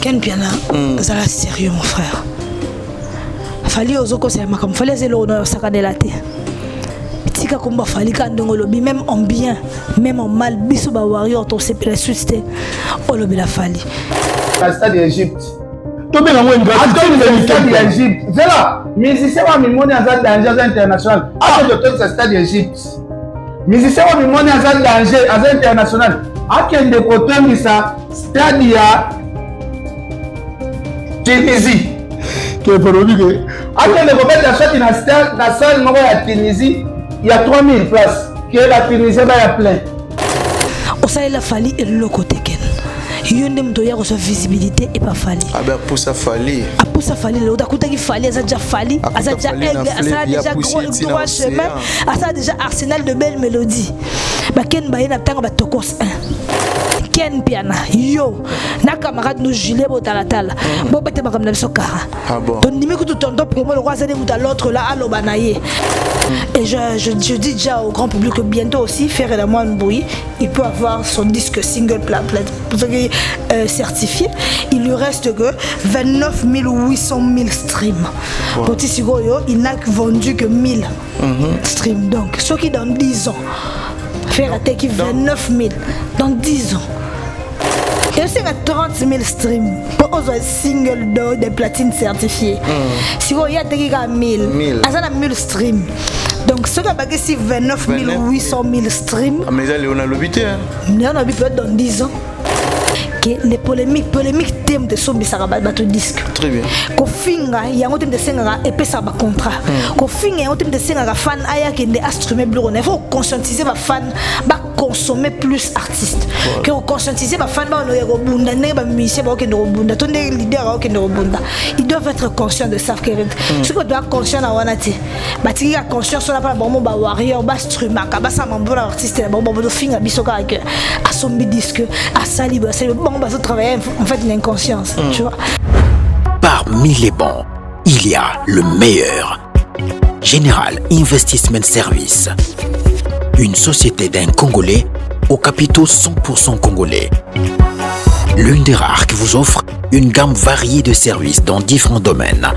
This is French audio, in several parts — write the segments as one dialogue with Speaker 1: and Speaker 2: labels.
Speaker 1: Ken Piana, ça là sérieux mon frère. Fallait aux autres c'est ma fallait c'est l'honneur ça la té. Tika komba fallait quand on lobby même en bien, même en mal biso ba warrior to c'est la suite on lobby la fallait.
Speaker 2: La stade d'Égypte.
Speaker 3: To be na mo ngati.
Speaker 2: Attends le stade d'Égypte. Voilà, musicien wa mimoni azal danger international. Attends le stade d'Égypte. Musicien wa mimoni azal danger azal international. Akende kotangisa stade ya Tunisie.
Speaker 3: Que produit que
Speaker 2: akende kobeta shot na stade na salle moko ya Tunisie, il y a 3000 places. Que la Tunisie va ya plein.
Speaker 1: Au ça il a fallu le côté ken. Yonde mtoya reçoit visibilité et pas fallu.
Speaker 4: Ah ben pour ça fallu.
Speaker 1: Ah pour ça fallu le oda kuta qui fallu ça déjà fallu, ça déjà aigle, ça déjà gros chemin, ça déjà arsenal de belles mélodies. Ba ken ba ina tanga ba tokos 1. Ken Piana yo na camarade nous gilet botalatala bo bete ba comme na sokara.
Speaker 4: Ah bon.
Speaker 1: Ton numéro tout ton pour moi le roi ça à l'autre là à l'obanaye. Et je dis déjà au grand public que bientôt aussi Ferré la Moine Bouy, il peut avoir son disque single certifié. Il lui reste que 29 800 000 streams. Petit Sigoyo, il n'a vendu que 1000 streams. Donc, ce qui dans 10 ans, Ferré qui 29 000 dans 10 ans. Et aussi, il y a 30 000 streams pour un single d'or des platines certifiées. Si vous y a 1000, il y a 1000 streams. Donc, ce qui a ici 29 800 000 streams.
Speaker 4: Ah, mais là, on a l'obité.
Speaker 1: On a peut-être dans 10 ans. Les polémiques thèmes de son bisarabat bateau disque.
Speaker 4: Très bien.
Speaker 1: Kofinga, il y a un thème de senga et puis ça va contrat. Kofinga, il y a un thème de senga fan aya qui est instrument bleu. Il faut conscientiser les fans, bah consommer plus artistes. Que conscientiser les fans, bah on est robunda, né bah musicien bah qui est robunda, tous les leaders qui est robunda. Ils doivent être conscients de ça. Ce qu'on doit conscient à wanati. Bah tu es conscient sur la part bon bah warrior, bah instrument, bah ça m'envoie l'artiste, bah bon bah finga bisoka que à son disque, à sali bah c'est bon. On va travailler en fait une inconscience, tu vois.
Speaker 5: Parmi les bons, il y a le meilleur. Général Investment Service. Une société d'un Congolais aux capitaux 100% congolais. L'une des rares qui vous offre une gamme variée de services dans différents domaines.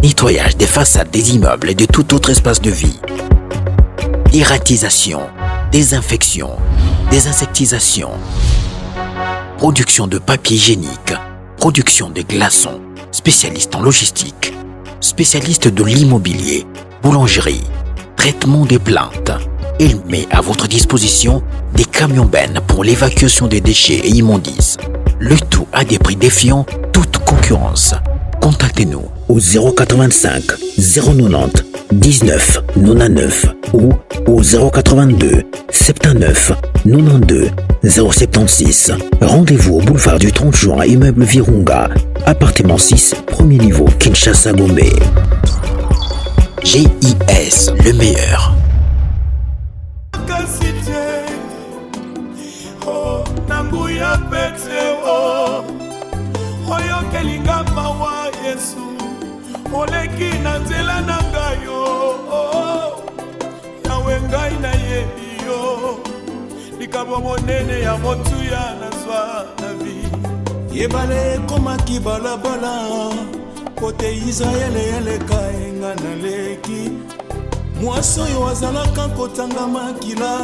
Speaker 5: Nettoyage des façades des immeubles et de tout autre espace de vie. Dératisation, désinfection, désinsectisation. Production de papier hygiénique, production de glaçons, spécialiste en logistique, spécialiste de l'immobilier, boulangerie, traitement des plaintes. Il met à votre disposition des camions-bennes pour l'évacuation des déchets et immondices. Le tout à des prix défiant toute concurrence. Contactez-nous au 085 090 19 99 ou au 082 79 92 076. Rendez-vous au boulevard du 30 juin, immeuble Virunga, appartement 6, premier niveau, Kinshasa Gombe. GIS, le meilleur.
Speaker 6: Oleki na nzela na ngayo yawe ngai na yebi yo likabo monene ya motuya na zwa na vi yebale komaki balabala kote Israele eleka enga na leki mwaso yo azalaka kotanga makila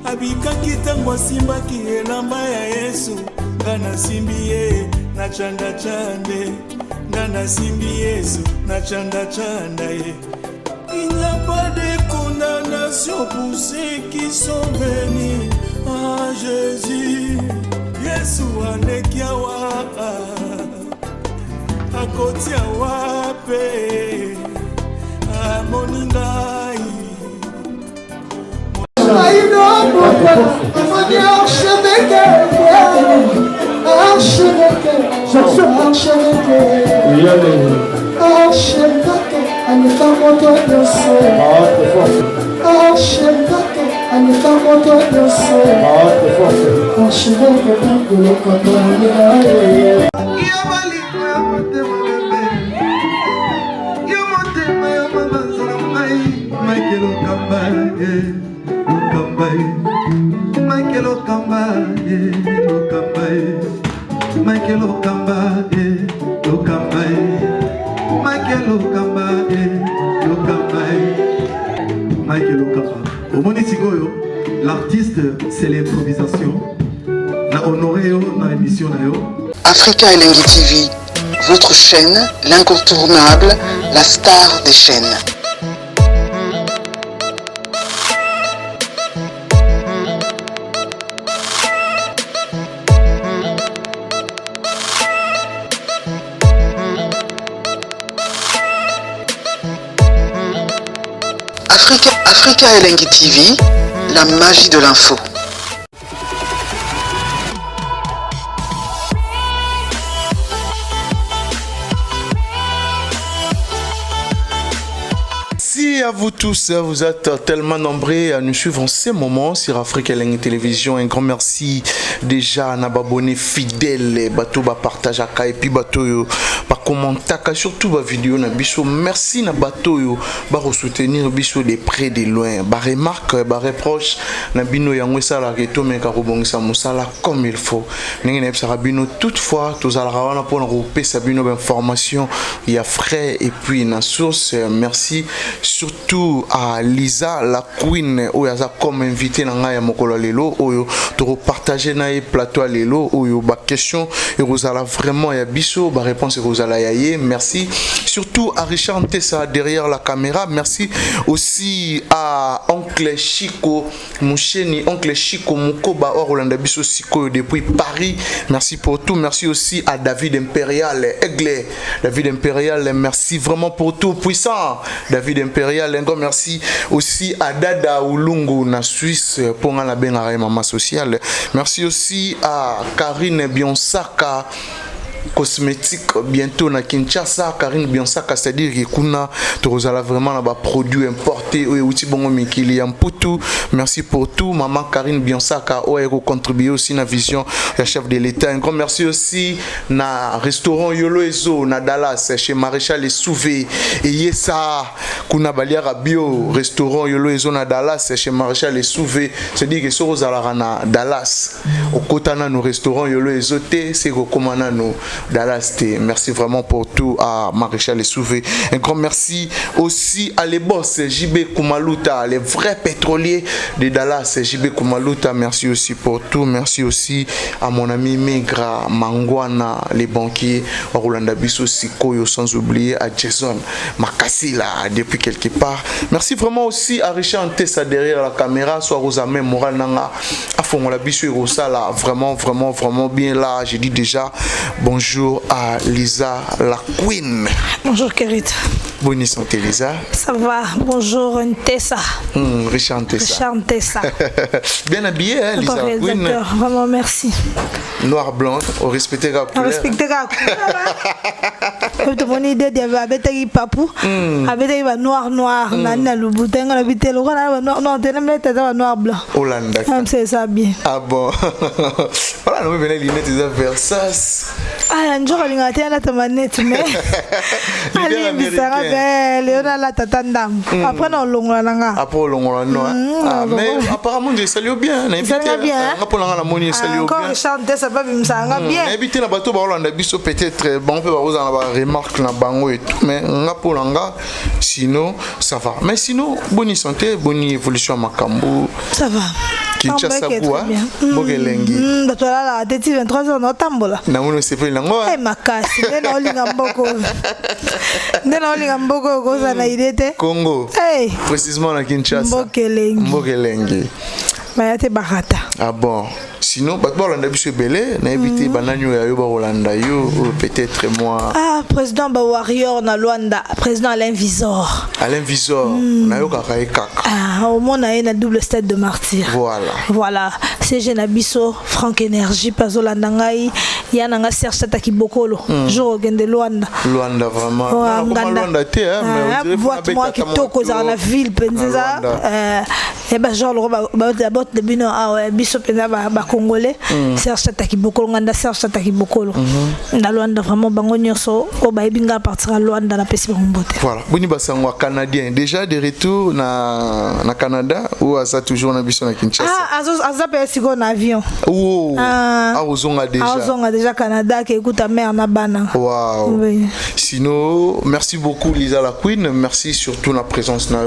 Speaker 6: abikaki ntango asimbaki elamba ya Yesu ngana simbi ye na chanda chande Nana simbi Yesu na chanda chanda ye. Il n'y a pas de condamnation pour ceux qui sont venus à Jésus. Yesu anekiawa akotia wape amoningai.
Speaker 7: Michael Okamba, Okamba, Michael Okamba, Okamba, Michael Okamba. Au Monisigoyo, l'artiste, c'est l'improvisation. Na honoré dans l'émission.
Speaker 8: Africa Elengi TV, votre chaîne, l'incontournable, la star des chaînes. Africa Elengi TV, la magie de l'info.
Speaker 4: Merci à vous tous, vous êtes tellement nombreux à nous suivre en ce moment sur Africa Elengi Télévision. Un grand merci déjà à nos abonnés fidèles, bateau ba partage et puis bateau yo ba commenter surtout ba vidéo na biso. Merci na bateau yo ba soutenir biso de près de loin. Ba remarque, ba reproche na bino yango sala keto me ka robongisa musala comme il faut. Ningi na psa bino toutefois tous ala wana pour regrouper sa bino information il y a frais et puis na source. Merci surtout à Lisa la Queen oyaza comme invité na nga ya mokolo lelo oyo to partager na plateau lelo oyo ba question et vous allez vraiment ya biso ba réponse vous allez yaye. Merci surtout à Richard Ntessa derrière la caméra. Merci aussi à oncle Chico Moucheni, oncle Chico Mukoba Orlando biso Siko depuis Paris. Merci pour tout. Merci aussi à David Impérial Aigle, David Impérial, merci vraiment pour tout puissant. David Impérial, un grand merci aussi à Dada Ulungu na Suisse pour la benga maman sociale. Merci aussi à Karine Bionsaka cosmétique bientôt na Kinshasa. Karine Bionsaka, c'est-à-dire que kuna tozala vraiment là bas produits importés ou outil bongo mikili ya mputu. Merci pour tout maman Karine Bionsaka o eko contribuer aussi na vision ya chef de l'état. Un grand merci aussi na restaurant Yolo Ezo na Dallas chez Maréchal Souvé et yesa kuna baliara bio restaurant Yolo Ezo na Dallas chez Maréchal Souvé. C'est-à-dire que so zala na Dallas au kotana no restaurant Yolo Ezo te c'est ko komana no Dallas. Merci vraiment pour tout à Maréchal Souvé. Un grand merci aussi à les boss JB Kumaluta, les vrais pétroliers de Dallas, JB Kumaluta. Merci aussi pour tout. Merci aussi à mon ami Megra Mangwana, les banquiers Rolanda Bisso Sikoyo, sans oublier à Jason Makassi là depuis quelque part. Merci vraiment aussi à Richard Ntessa derrière la caméra, soit Rosamé Moral Nanga à fond la Bisso et Rosa là, vraiment bien là. J'ai dit déjà bonjour à Lisa la Queen.
Speaker 1: Bonjour Kérit.
Speaker 4: Bonne santé Lisa.
Speaker 1: Ça va, bonjour Ntessa.
Speaker 4: Richard Ntessa.
Speaker 1: Richard Ntessa.
Speaker 4: Bien habillé hein, Lisa la Queen.
Speaker 1: Vraiment merci.
Speaker 4: Noir blanc, on respecte la couleur.
Speaker 1: On respecte la couleur. Tu mon idée de papou. Avec noir nana le bouton on habite le noir t'es noir blanc.
Speaker 4: Hollande.
Speaker 1: C'est ça bien.
Speaker 4: Ah bon. Voilà, nous venons lunettes des Versace.
Speaker 1: Ah, un jour on a été à la tamanette mais allez bizarre belle on a la tatandam. Après on longa.
Speaker 4: Après on longa. Ah mais apparemment je salue bien.
Speaker 1: Ça va bien.
Speaker 4: Après on a la monnaie salue bien.
Speaker 1: Encore chanter ça va bien.
Speaker 4: Habiter la bateau Hollande biso peut-être bon on peut avoir une remarque na bango et tout mais ngapolanga sinon ça va. Mais sinon bonne santé, bonne évolution makambo.
Speaker 1: Ça va.
Speaker 4: Kinshasa quoi Bogelengi.
Speaker 1: Bato la tête 23h no tambola.
Speaker 4: Na uno se fait lango.
Speaker 1: Eh makasi ndena olinga mboko. Ndena olinga mboko koza na idete.
Speaker 4: Congo.
Speaker 1: Eh.
Speaker 4: Précisément na Kinshasa. Bogelengi.
Speaker 1: Mayate barata.
Speaker 4: Ah bon. Sinon, Rolanda biso belé, na évité bananyo ya yo ba Rolanda yo peut-être moi.
Speaker 1: Ah, président ba warrior na Luanda, président Alain Visor.
Speaker 4: Alain Visor, na yo kaka kaka.
Speaker 1: Ah, au monde na na double stade de martyr. Voilà. C'est jeune biso Frank Énergie pazolanda ngai ya na nga Serge Sataki Bokolo. Jour gende Luanda.
Speaker 4: Luanda vraiment.
Speaker 1: Luanda
Speaker 4: te hein,
Speaker 1: mais on dirait boîte moi qui toko za na ville penza. et bah genre d'abord de bino ah ouais biso pena ba congolais Serge Tataki Bokolo nganda Serge Tataki Bokolo na Luanda vraiment bango nyonso o ba ebinga partir à Luanda na pesi bombote.
Speaker 4: Voilà, boni basangwa canadien déjà de retour na Canada ou ça toujours na biso na Kinshasa.
Speaker 1: Aza pe siko na avion.
Speaker 4: Oh. Ozonga
Speaker 1: déjà Canada qui écoute ta mère na bana.
Speaker 4: Wow.
Speaker 1: Oui.
Speaker 4: Sinon, merci beaucoup Lisa la Queen, merci surtout la présence na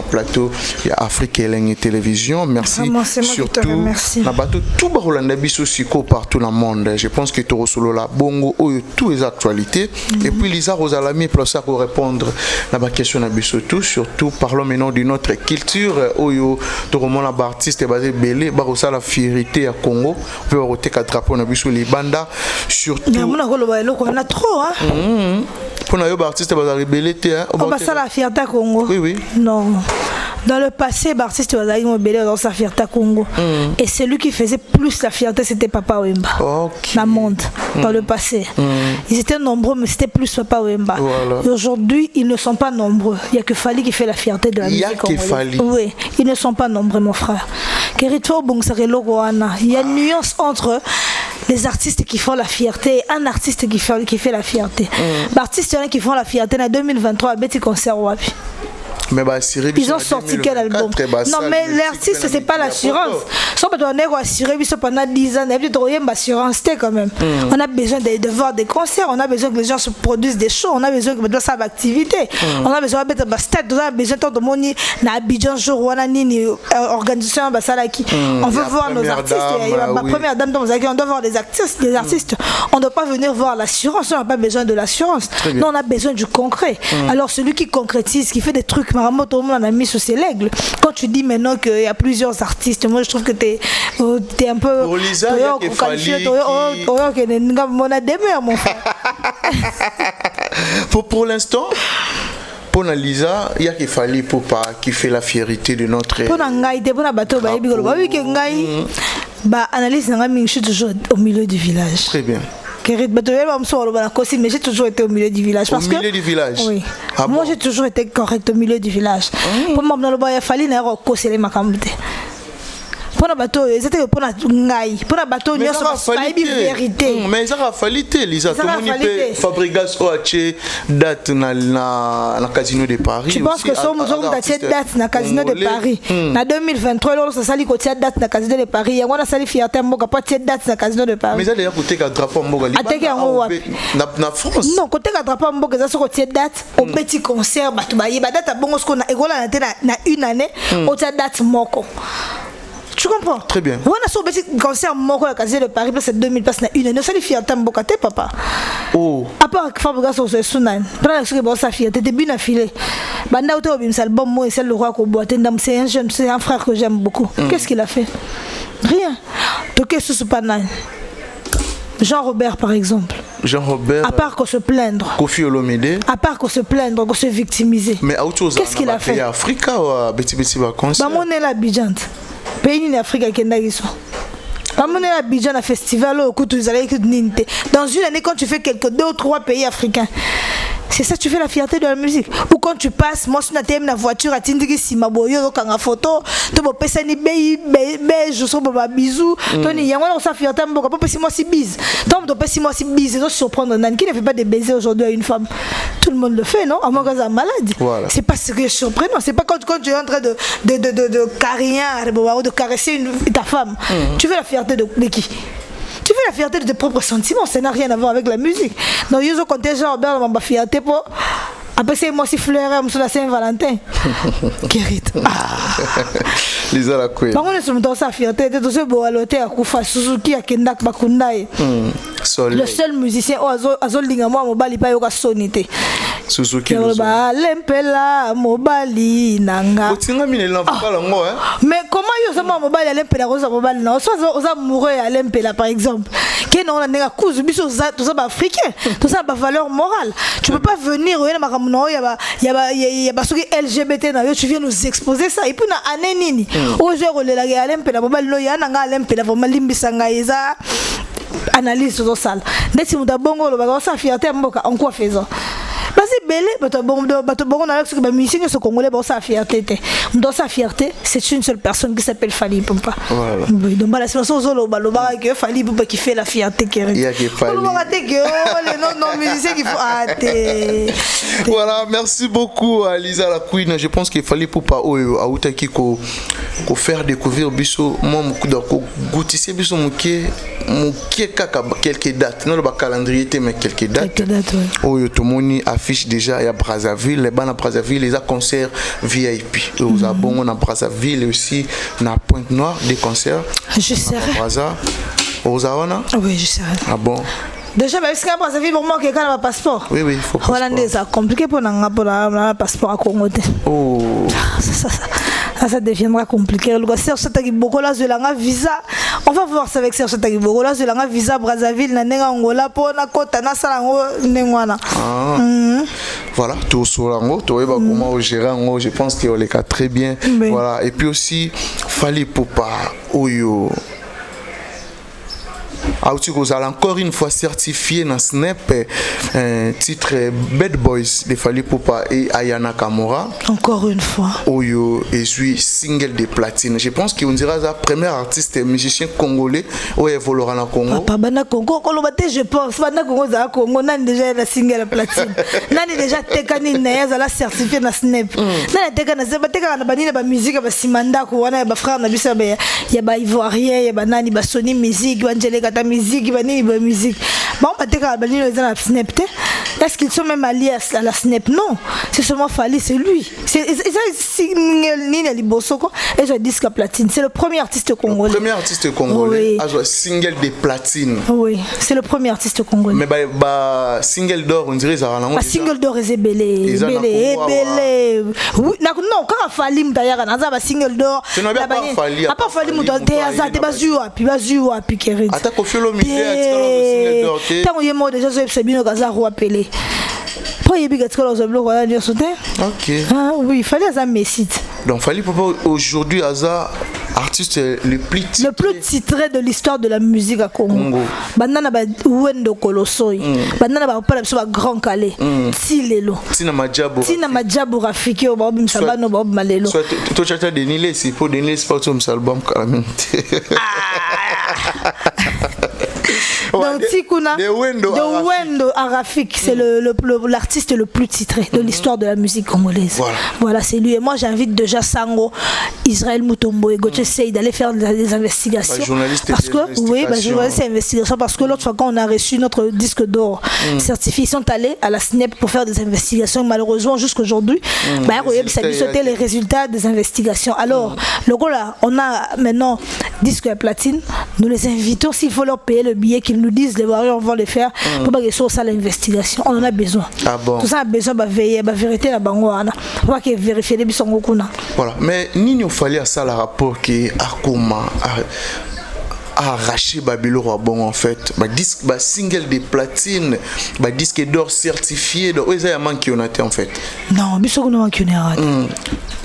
Speaker 4: plateau Afrique et Télévision. Merci surtout na bateau tout barolanda biso siko partout dans le monde. Je pense que tu solo la bongo toutes les actualités et puis Lisa Rosalami pour ça pour répondre à la question na biso tout surtout parlons maintenant de notre culture oyo to roman la artiste basé belé ba la fierté à Congo peut roter quatre drapeaux na biso les banda surtout
Speaker 1: on a trop hein.
Speaker 4: Pour na yo artiste basé rebelle
Speaker 1: on va ça la fierté à Congo.
Speaker 4: Oui.
Speaker 1: Non. Dans le passé, l'artiste was dans sa fierté à Congo. Et celui qui faisait plus la fierté, c'était Papa Wemba.
Speaker 4: Okay.
Speaker 1: Dans le monde, dans le passé. Ils étaient nombreux, mais c'était plus Papa Wemba. Voilà. Et aujourd'hui, ils ne sont pas nombreux. Il n'y a que Fali qui fait la fierté de la musique. Il y a que Fali. Oui, ils ne sont pas nombreux, mon frère. Il y a une nuance entre les artistes qui font la fierté et un artiste qui fait la fierté. L'artiste qui font la fierté en 2023 à Betty Concert Wapi.
Speaker 4: Mais
Speaker 1: ils ont sorti quel album? Non, mais l'artiste, c'est pas l'assurance. Si on a assuré pendant 10 ans, on a assurance quand même. On a besoin de voir des concerts, on a besoin que les gens se produisent des shows, on a besoin de faire des activités, on a besoin de stade, on a besoin de monde na Abidjan jour on a une organisation basalaki. On veut voir nos artistes. Ma première dame on doit voir les artistes. On ne doit pas venir voir l'assurance, on n'a pas besoin de l'assurance. Non, on a besoin du concret. Alors celui qui concrétise, qui fait des trucs tout le monde a mis sur ses l'aigle. Quand tu dis maintenant qu'il y a plusieurs artistes, moi je trouve que tu es un peu.
Speaker 4: Pour Lisa, il pour l'instant, pour Lisa, il y a qu'il fallait pour pas qui fait la fierté de notre.
Speaker 1: Pour analyse, je suis toujours au milieu du village.
Speaker 4: Très bien.
Speaker 1: Mais j'ai toujours été au milieu du village.
Speaker 4: Au milieu du village?
Speaker 1: Oui. Moi, j'ai toujours été correct au milieu du village. Pour moi, il fallait que ma camute. Pour la bateau, c'était pour la ngaï. Pour la bateau, il y a vérité.
Speaker 4: Mais ça a fallu, Lisa. Tout le monde peut fabriquer date dans le casino de Paris.
Speaker 1: Je pense que si on a cette date dans le casino de Paris, en 2023, on a sali cette date dans le casino de Paris. On a sali fierté à pas cette date dans le casino de Paris.
Speaker 4: Mais ça d'ailleurs côté qu'un drapeau en France.
Speaker 1: Non, côté qu'un drapeau en Boga, ça sur cette date au petit concert, date à bon ce qu'on a égola na une année, au date moko. Tu comprends?
Speaker 4: Très bien.
Speaker 1: On a sauvé un concert moko à Casino de Paris, c'est 2000 places na une année. Ça les fierté à Mbokate papa.
Speaker 4: Oh.
Speaker 1: À part Fabriga sur ce Sunan, prends ce que bon sa fierté, t'es bien affilé. Banda auto bim album moi et celle le roi ko boite c'est un jeune, c'est un frère que j'aime beaucoup. Qu'est-ce qu'il a fait? Rien. Toké sous panan. Jean-Robert par exemple.
Speaker 4: Jean-Robert.
Speaker 1: À part qu'on se plaindre.
Speaker 4: Kofi Olomide.
Speaker 1: À part qu'on se plaindre, qu'on se victimiser.
Speaker 4: Mais autre chose.
Speaker 1: Qu'est-ce qu'il a fait?
Speaker 4: Afrique ou à Betty vacances?
Speaker 1: Bah mon est la Bidjante. Pays en Afrique qui est là. Comme on est à Abidjan, à festival, dans une année, quand tu fais 2 ou 3 pays africains, c'est ça, tu fais la fierté de la musique. Ou quand tu passes, moi, si tu as la voiture, à Tindigi, si ma boyo, quand la photo, tu peux passer ni beige, je un bisou, Tony, y a on sa fierté, on peut passer moi si bise. Tant on peut passer moi si bise, c'est surprendre. Qui ne fait pas de baiser aujourd'hui à une femme? Tout le monde le fait, non? À moins que ça malade. Voilà. C'est pas ce que je surprenant. C'est pas quand tu es en train de caresser ta femme. Tu fais la fierté de qui? Tu fais la fierté de tes propres sentiments, ça n'a rien à voir avec la musique. Donc, ils ont compté Jean-Robert dans ma fierté pour. Après, c'est moi si fleurer sur la Saint-Valentin. Kérite.
Speaker 4: Lisa la Queen.
Speaker 1: Par contre, nous sommes sa fierté. De ce beau aloté à Koufa Suzuki à Kendak Bakundai. Le seul musicien, Azolinga, moi, Mobali, pas yoga sonité.
Speaker 4: Suzuki.
Speaker 1: Lempela, Mobali, Nanga. Mais comment ils ont Mobali à Lempela, Rosa Mobali, non? Soit aux amoureux à Lempela, par exemple. Qui n'ont pas de cause, tout ça, africain. Tout ça, a valeur morale. Tu peux pas venir, il y a LGBT, tu viens nous exposer ça. Et puis, on a un nini. Aujourd'hui, il y a un Lempela, Mobali, il y a un Lempela, Limbisanga, analyse sur la salle. Dès que tu as bongo, tu as fierté, en quoi faisant? Vas-y, belé bato bon na que ba musicien ce congolais bon sa fierté. Dans sa fierté, c'est une seule personne qui s'appelle Fally Ipupa. Voilà. Donc la situation zolo baloba que Fally Ipupa qui fait la fierté qui
Speaker 4: il y a que Fally.
Speaker 1: Les non musiciens qui faut
Speaker 4: Voilà, merci beaucoup à Lisa la Queen. Je pense qu'il fallait pour pas autaki ko faire découvrir biso moi ko goutissé biso muké kaka quelques dates non le calendrier mais quelques dates. Oyo tomoni affiche déjà il y a Brazzaville, les bancs à Brazzaville, les concerts VIP. Aux abons on a Brazzaville aussi na Pointe-Noire des concerts.
Speaker 1: Je sais.
Speaker 4: Brazza. Aux Awana?
Speaker 1: Oui, je sais.
Speaker 4: Ah bon.
Speaker 1: Déjà, parce que ça fait pour moi quelqu'un a un passeport.
Speaker 4: Oui, il faut.
Speaker 1: Hollandais, c'est compliqué pour un passeport à Congo.
Speaker 4: Oh.
Speaker 1: Ça deviendra compliqué. Le Serge Sataki Bokola, je visa. On va voir ça avec Serge Sataki Bokola, je visa Brazzaville, Nanenga Angola, pour na kota na salango nengwana.
Speaker 4: Voilà, tout sur l'ango, tout est comment au gérant, je pense qu'il les cas très bien. Voilà, et puis aussi Fally Ipupa, Oyo. Vous allez encore une fois certifié dans Snap titre Bad Boys de Fally Ipupa et Ayana Kamura.
Speaker 1: Encore une fois.
Speaker 4: Oyo et suis single de platine. Je pense qu'on dira la première artiste musicien congolais où évoluera dans le Congo.
Speaker 1: Papa Bana Congo, je pense Bana Congo za Congo nan déjà la single platine. Nan déjà tekani na za la certifié dans Snap. Nan tekana za tekana na banini ba musique ba simanda ko wana ba frère na biso ya ba ivoirien ya ba nani ba Sony musique ba Angele Kata musique, musique. Bon, est-ce qu'ils sont même alliés à la Snap? Non, c'est seulement Fally, c'est lui. C'est disque platine. C'est le premier artiste congolais.
Speaker 4: Le premier artiste congolais a joué single de platine.
Speaker 1: Oui, c'est le premier artiste congolais.
Speaker 4: Mais single d'or, on dirait ça.
Speaker 1: Single d'or est belé. Oui, non, quand Fally d'ailleurs, on a single d'or.
Speaker 4: Tu n'as pas Fally.
Speaker 1: À part Fally, on a des bazua, puis Kérid. Tant qu'il y a déjà c'est bien au Gaza ou appelé. Pas y a ok. Ah oui, il fallait un messit.
Speaker 4: Donc Fally Ipupa aujourd'hui Aza artiste le plus
Speaker 1: titré de l'histoire de la musique à Congo. Banana ba Wendo Kolosoi. Banana ba pas la Grand Calais. Tilelo.
Speaker 4: Tina
Speaker 1: Madjabo Rafiki au Bob Msabano Bob Malelo.
Speaker 4: Soit toi tu as Denilé, c'est pour Denilé c'est pas ton album carrément.
Speaker 1: Donc Tikuna de Wendo Arafik, c'est l'artiste le plus titré de l'histoire de la musique congolaise. Voilà, c'est lui. Et moi j'invite déjà Sango, Israël Mutombo et Gauthier Sey d'aller faire des investigations. Parce que journaliste et investigation parce que l'autre fois quand on a reçu notre disque d'or certifié, ils sont allés à la SNEP pour faire des investigations. Malheureusement jusqu'aujourd'hui, ça lui sautait les résultats des investigations. Alors le gars là, on a maintenant disque à platine. Nous les invitons s'il faut leur payer le billet qu'ils nous disent les warriors vont les faire pour pas qu'ils soient ça l'investigation. On en a besoin.
Speaker 4: Ah bon.
Speaker 1: Tout ça a besoin de veiller, de vérité la bangoana. Pour qu'ils vérifient les bisons kuna.
Speaker 4: Voilà, mais Nino fallait à ça le rapport qui Akuma arraché Babylon à bon en fait. Disque single de platine, disque d'or certifié. Donc où est-ce qu'il y a manqué en fait? Non,
Speaker 1: bisous nous manqué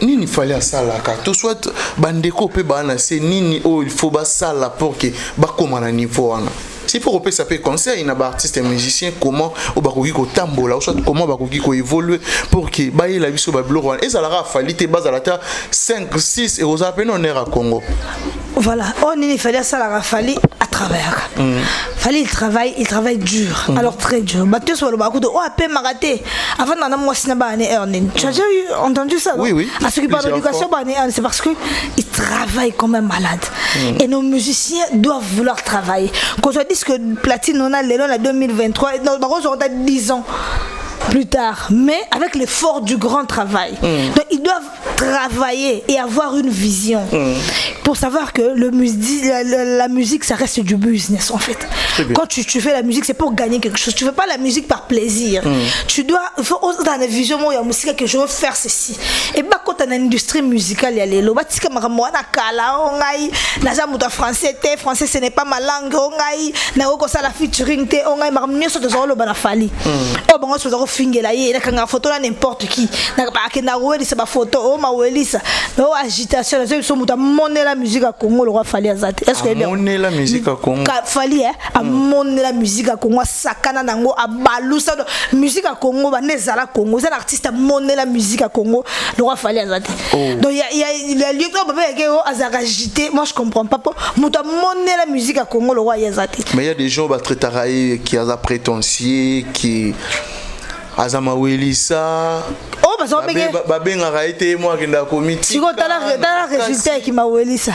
Speaker 4: Nini fallait à ça là car tout soit bandeko pe bana c'est nini il faut ba ça là pour que ba comme à niveau ana. Si pour ça peut conseil un artiste et musicien comment au bakoki ko tambola ou soit comment bakoki ko évoluer pour que ba la biso Babylon et ça la fallait te base à la terre 5 6 et aux appels on est à Congo.
Speaker 1: Voilà, il fallait ça la Fally à travers. Fally il travaille dur, alors très dur. Battu sur le bateau de AP Maraté. Avant d'en avoir tu as déjà entendu ça?
Speaker 4: Oui.
Speaker 1: À ce qui parle d'éducation, c'est parce que il travaille comme un malade. Et nos musiciens doivent vouloir travailler. Quand on dit que platine on a l'élan en 2023, on a 10 ans. Plus tard, mais avec l'effort du grand travail. Donc ils doivent travailler et avoir une vision pour savoir que la musique ça reste du business en fait. Quand tu fais la musique c'est pour gagner quelque chose. Tu fais pas la musique par plaisir. Tu dois, il faut dans la vision moi il y a musique que je veux faire ceci. Et bah quand dans l'industrie musicale ya lelo batika makambo na kala ongai na za muta français ce n'est pas ma langue ongai na ko sala featuring te ongai makambo nyoso to zolo bana fali o bango so zo fingela ye na kanga photo na n'importe qui na ba ke na welisa ba photo o ma welisa no agitation na so muta monner la musique à Congo le roi fali azate est-ce que
Speaker 4: monner la musique à Congo
Speaker 1: fali a monner la musique à Congo sakana nango abalusa musique à Congo ba nezala Congo c'est un artiste a monner la musique à Congo le roi fali azate donc il y a lieu que baba yake o azagagité moi je comprends pas muta monner la musique à Congo le roi azate
Speaker 4: mais il y a des gens très taraï qui a prétentieux qui azama welisa
Speaker 1: oh parce que
Speaker 4: babenga raité moi qui nda comité
Speaker 1: si ko tala résultat qui m'a welisa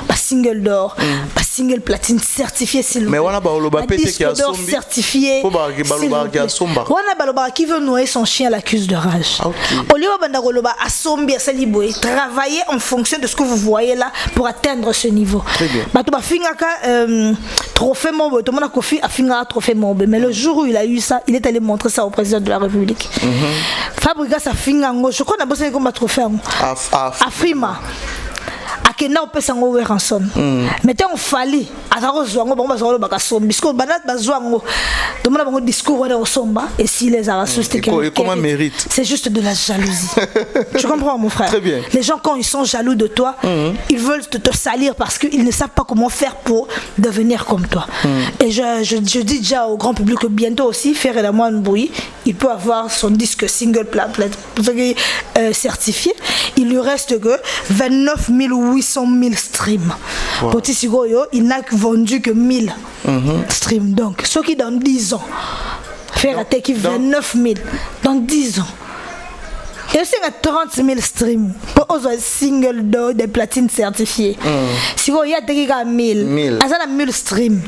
Speaker 1: pas single d'or pas single platine certifié s'il
Speaker 4: mais wana ba oloba pété qui a
Speaker 1: sombi certifié
Speaker 4: faut ba baloba qui a somba
Speaker 1: wana baloba qui veut noyer son chien l'accuse de rage au lieu banda oloba a sombi a saliboy travailler en fonction de ce que vous voyez là pour atteindre ce niveau bato ba fingaka trophée Mombe tout le monde a confié à finga trophée Mombe mais le jour où il a eu ça il est allé montrer ça au président de la République Fabrica sa finga ngo je crois na bossé comme trophée Afrima akena opesa ngo we ransom mais tant fali atako zwango bango bazolo bakasomba bisco banat bazwango tout le monde a bango discours wana osomba et si les arastes
Speaker 4: et comment mérite
Speaker 1: c'est juste de la jalousie tu comprends mon frère
Speaker 4: très bien
Speaker 1: les gens quand ils sont jaloux de toi ils veulent te salir parce qu'ils ne savent pas comment faire pour devenir comme toi et je dis déjà au grand public que bientôt aussi Faire et la moine bruit il peut avoir son disque single certifié il lui reste que 29 800 000 streams. Petit Sigoyo, il n'a vendu que 1000 streams. Donc, ce qui dans 10 ans, faire attaquer qui 29 000 dans 10 ans. Et aussi, il y a 30 000 streams pour un single d'or des platines certifiées. Sigoyo, il y a des 1000. Il y a 1000 streams.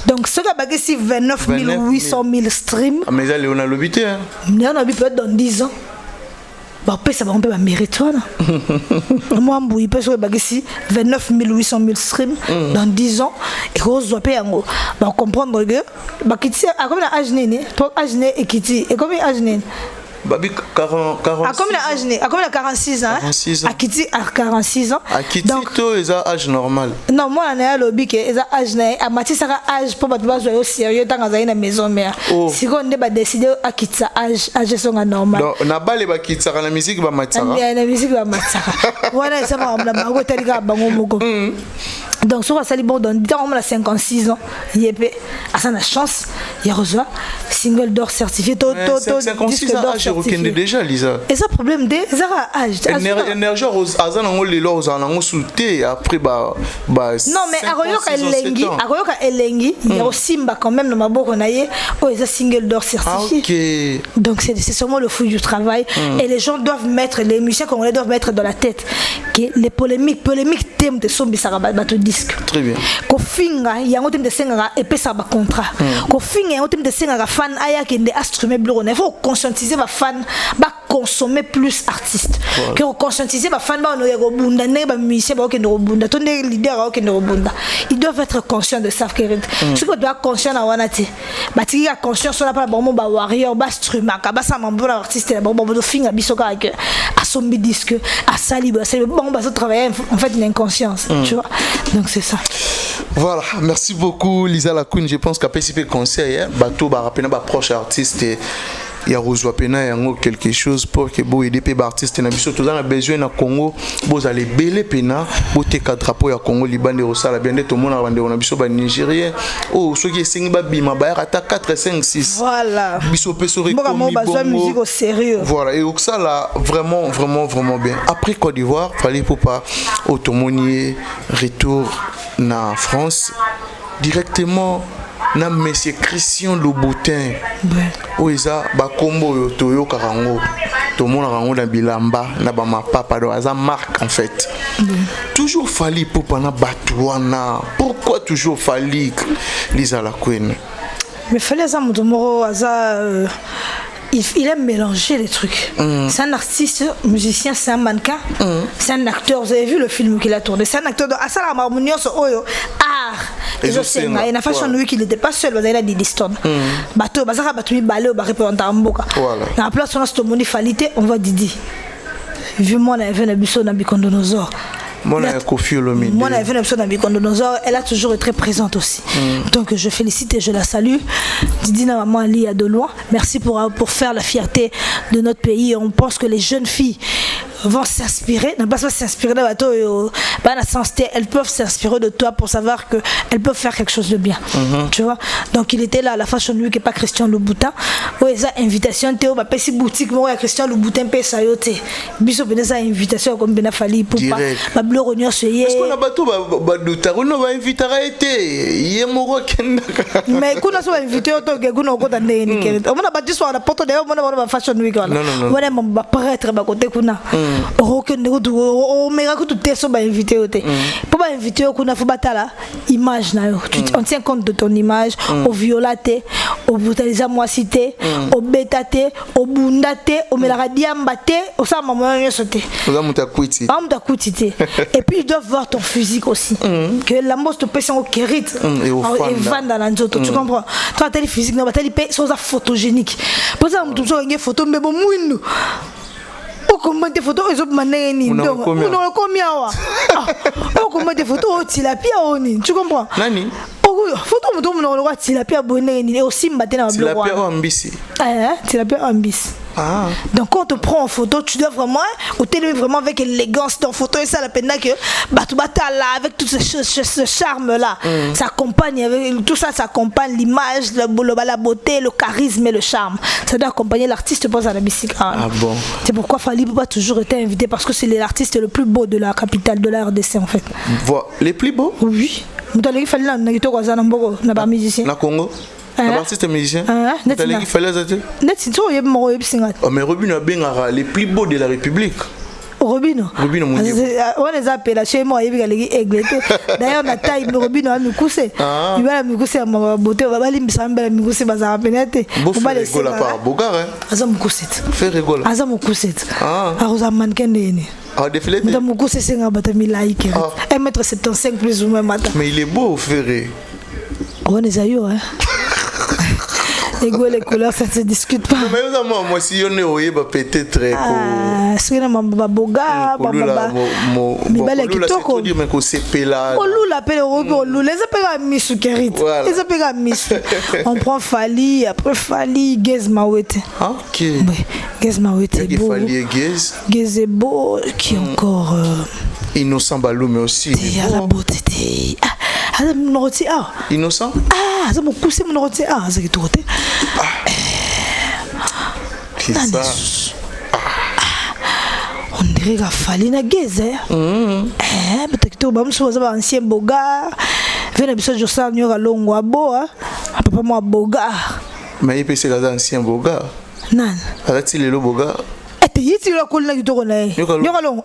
Speaker 1: Donc, ce qui a bagé si 29 800 000 streams.
Speaker 4: Mais ça, on a l'habitude.
Speaker 1: On a l'habitude dans 10 ans. Bah, ça va un peu mériter toi. Moi, il peut se bagger 29 800 000 streams dans 10 ans. Et qu'on soit payé en gros. Bah, comprendre que, bah, qui tient à combien d'âge né, toi, âge né et qui tient, et combien d'âge né?
Speaker 4: Babi 40
Speaker 1: à combien d'âge né? À combien de 46 ans?
Speaker 4: 46 ans.
Speaker 1: À Kitty à 46 ans.
Speaker 4: À Kitty to ils ont âge normal.
Speaker 1: Non, moi on est à lobby que ils ont âge né. À Matisse ça âge pour pas jouer au sérieux dans la maison mère. Si on ne pas décider à Kitty âge sont normal.
Speaker 4: Donc na balé ba Kitty la musique ba matsara.
Speaker 1: La musique ba matsara. Voilà ça va on a côté ga bango moko. Donc sur ça bon dans on a 56 ans. Yépé à ça la chance, il reçoit single d'or certifié
Speaker 4: 56 ans déjà Lisa.
Speaker 1: Et ça problème des âge.
Speaker 4: Énergie azana ngoli lo azana ngosuté après ba
Speaker 1: non mais aroyoka elengi il y a aussi Simba quand même dans maboko naie oh ils a single d'or certifié.
Speaker 4: OK.
Speaker 1: Donc c'est seulement le fruit du travail et les gens doivent mettre les musiciens congolais doivent mettre dans la tête que les polémiques thèmes de sombi saraba bato disque.
Speaker 4: Très bien.
Speaker 1: Ko finga yango thème de senga et pesa ba contrat. Ko finga yango thème de senga fan aya kende instrument bleu il faut conscientiser ba fan ba consommer plus artiste que conscientiser ba fan ba no yego bunda ne ba musicien ba okende bunda to ne leader ba okende bunda ils doivent être conscients de ça que ce que doit conscient na wana te ba tiki ka conscience on a pas bon ba warrior ba instrument ka ba sa mambo na artiste ba bon do finga bisoka avec a sombi disque a sali ba bon ba so travailler en fait une inconscience tu vois donc c'est ça.
Speaker 4: Voilà, merci beaucoup Lisa Lakoun. Je pense qu'à PCP conseil bateau ba rapena ba proche artiste il y a reçoit pena yango quelque chose pour que bo aider pe ba artiste na biso tous a besoin na Congo bo aller belé pena bo te ka drapeau ya Congo libande rosala bien de tout monde na bande na biso ba nigérien oh ceux qui singi ba bima ba ata 4 5 6
Speaker 1: voilà
Speaker 4: biso pe so
Speaker 1: rekomi bongo musique au sérieux
Speaker 4: voilà et ça là vraiment bien après Côte d'Ivoire fallait pour pas automonier retour na France directement na monsieur Christian Louboutin oiza ba kombo yo toyo karango to mona rango na bilamba na ba mapapa do aza marque en fait toujours fallait pour pana batouana pourquoi toujours fallait Lisa Lakoun
Speaker 1: mais fallait ça mutomoro aza il aime mélanger les trucs. C'est un artiste, musicien, c'est un mannequin, c'est un acteur. Vous avez vu le film qu'il a tourné? C'est un acteur de Asala Marmounion, art. Et je sais, il y a une façon où il n'était pas seul, il a dit Diston. Bateau, Bazara Batoumi Balé, Baré Mboka. Dans la place, on a ce monifalité, on va Didi. vu moi na vu na biso na Bikondonosor. Elle a toujours été très présente aussi. Donc je félicite et je la salue. Didina Maman Ali à de loin. Merci pour faire la fierté de notre pays. On pense que les jeunes filles vont s'inspirer, ne pas s'inspirer de bateau, elles peuvent s'inspirer de toi pour savoir qu'elles peuvent faire quelque chose de bien. Tu vois. Donc il était là à la Fashion Week et pas Christian Louboutin. Ouais, ça invitation Théo ba pesi boutique moi Christian Louboutin pe sayote. Biso bena ça invitation comme bena fali pour pas bleu rognon soyé.
Speaker 4: Est-ce qu'on a bateau ba douta on va inviter à été yé moro kenda.
Speaker 1: Mais kuna so invité auto que kuna ko tande ni kere. On a battu sur la porte d'ailleurs on a Fashion Week là. On a ba prêtre ba côté kuna. Omega que tout est sur invité pour pas inviter au kuna faut batala image na on tient compte de ton image au violaté au brutalisation moi cité au bétaté au bundate au meladiambate au ça maman yo sauté et puis ils doivent voir ton physique aussi que la mos te pèse au kérit et van dans la nzoto tu comprends toi t'as le physique na batali pe sans photogénique pour ça on toujours une photo mais bon mouine comment des photos ils ont mané ni donc on a combien wa comment des photos tilapia oni tu comprends
Speaker 4: nani
Speaker 1: photo moto mon roi tilapia bonné ni aussi matin na bleu
Speaker 4: tilapia ambisi
Speaker 1: tilapia ambisi donc quand on te prend en photo tu dois vraiment au télé vraiment avec élégance ton photo et ça la peine que batu batala avec tout ce charme là ça accompagne avec tout ça ça accompagne l'image la beauté le charisme et le charme ça doit accompagner l'artiste pour à la musique
Speaker 4: bon
Speaker 1: c'est pourquoi Fally peut pas toujours été invité parce que c'est l'artiste le plus beau de la capitale de la RDC en fait
Speaker 4: les plus beaux
Speaker 1: oui il fallait là na kitoko za na mboko na ba musicien
Speaker 4: na Congo artiste musicien il fallait ça mais Robino bengara les plus beaux de la République
Speaker 1: Robino on les appelle chez moi il y a d'ailleurs na taille Robino a me couser il va me couser ma beauté va bali misamba me couser baza penete
Speaker 4: on va laisser la part bogar
Speaker 1: azam couser
Speaker 4: fait rigole
Speaker 1: azam couser aroza mannequin ndene
Speaker 4: défilé
Speaker 1: mais mon couser c'est un batami like 1m75 plus ou moins matin
Speaker 4: mais il est beau ferré
Speaker 1: on les a eu les couleurs ça se discute pas
Speaker 4: mais moi si on est au peut-être
Speaker 1: c'est que ma boga mais belle kitoko
Speaker 4: dire mais que c'est pela
Speaker 1: on loue l'appelle on loue les appelle Miss Kerit les appelle Miss on prend Fally après Fally Gez Mawete
Speaker 4: OK
Speaker 1: oui Gez Mawete
Speaker 4: beau Fally
Speaker 1: Gez est beau qui encore
Speaker 4: Innocent Balou mais aussi
Speaker 1: il y a la beauté
Speaker 4: Innocent
Speaker 1: ça me pousse mon rôti ça qui tout
Speaker 4: qui ça
Speaker 1: on dirait qu'il fallait na Gez peut-être que ba mso za ancien boga vena biso jo sa nyoka longwa boa papa moi boga
Speaker 4: mais il peut se garder ancien boga
Speaker 1: nan
Speaker 4: arrête le boga
Speaker 1: yiti la kolina kitoko na nyoka longo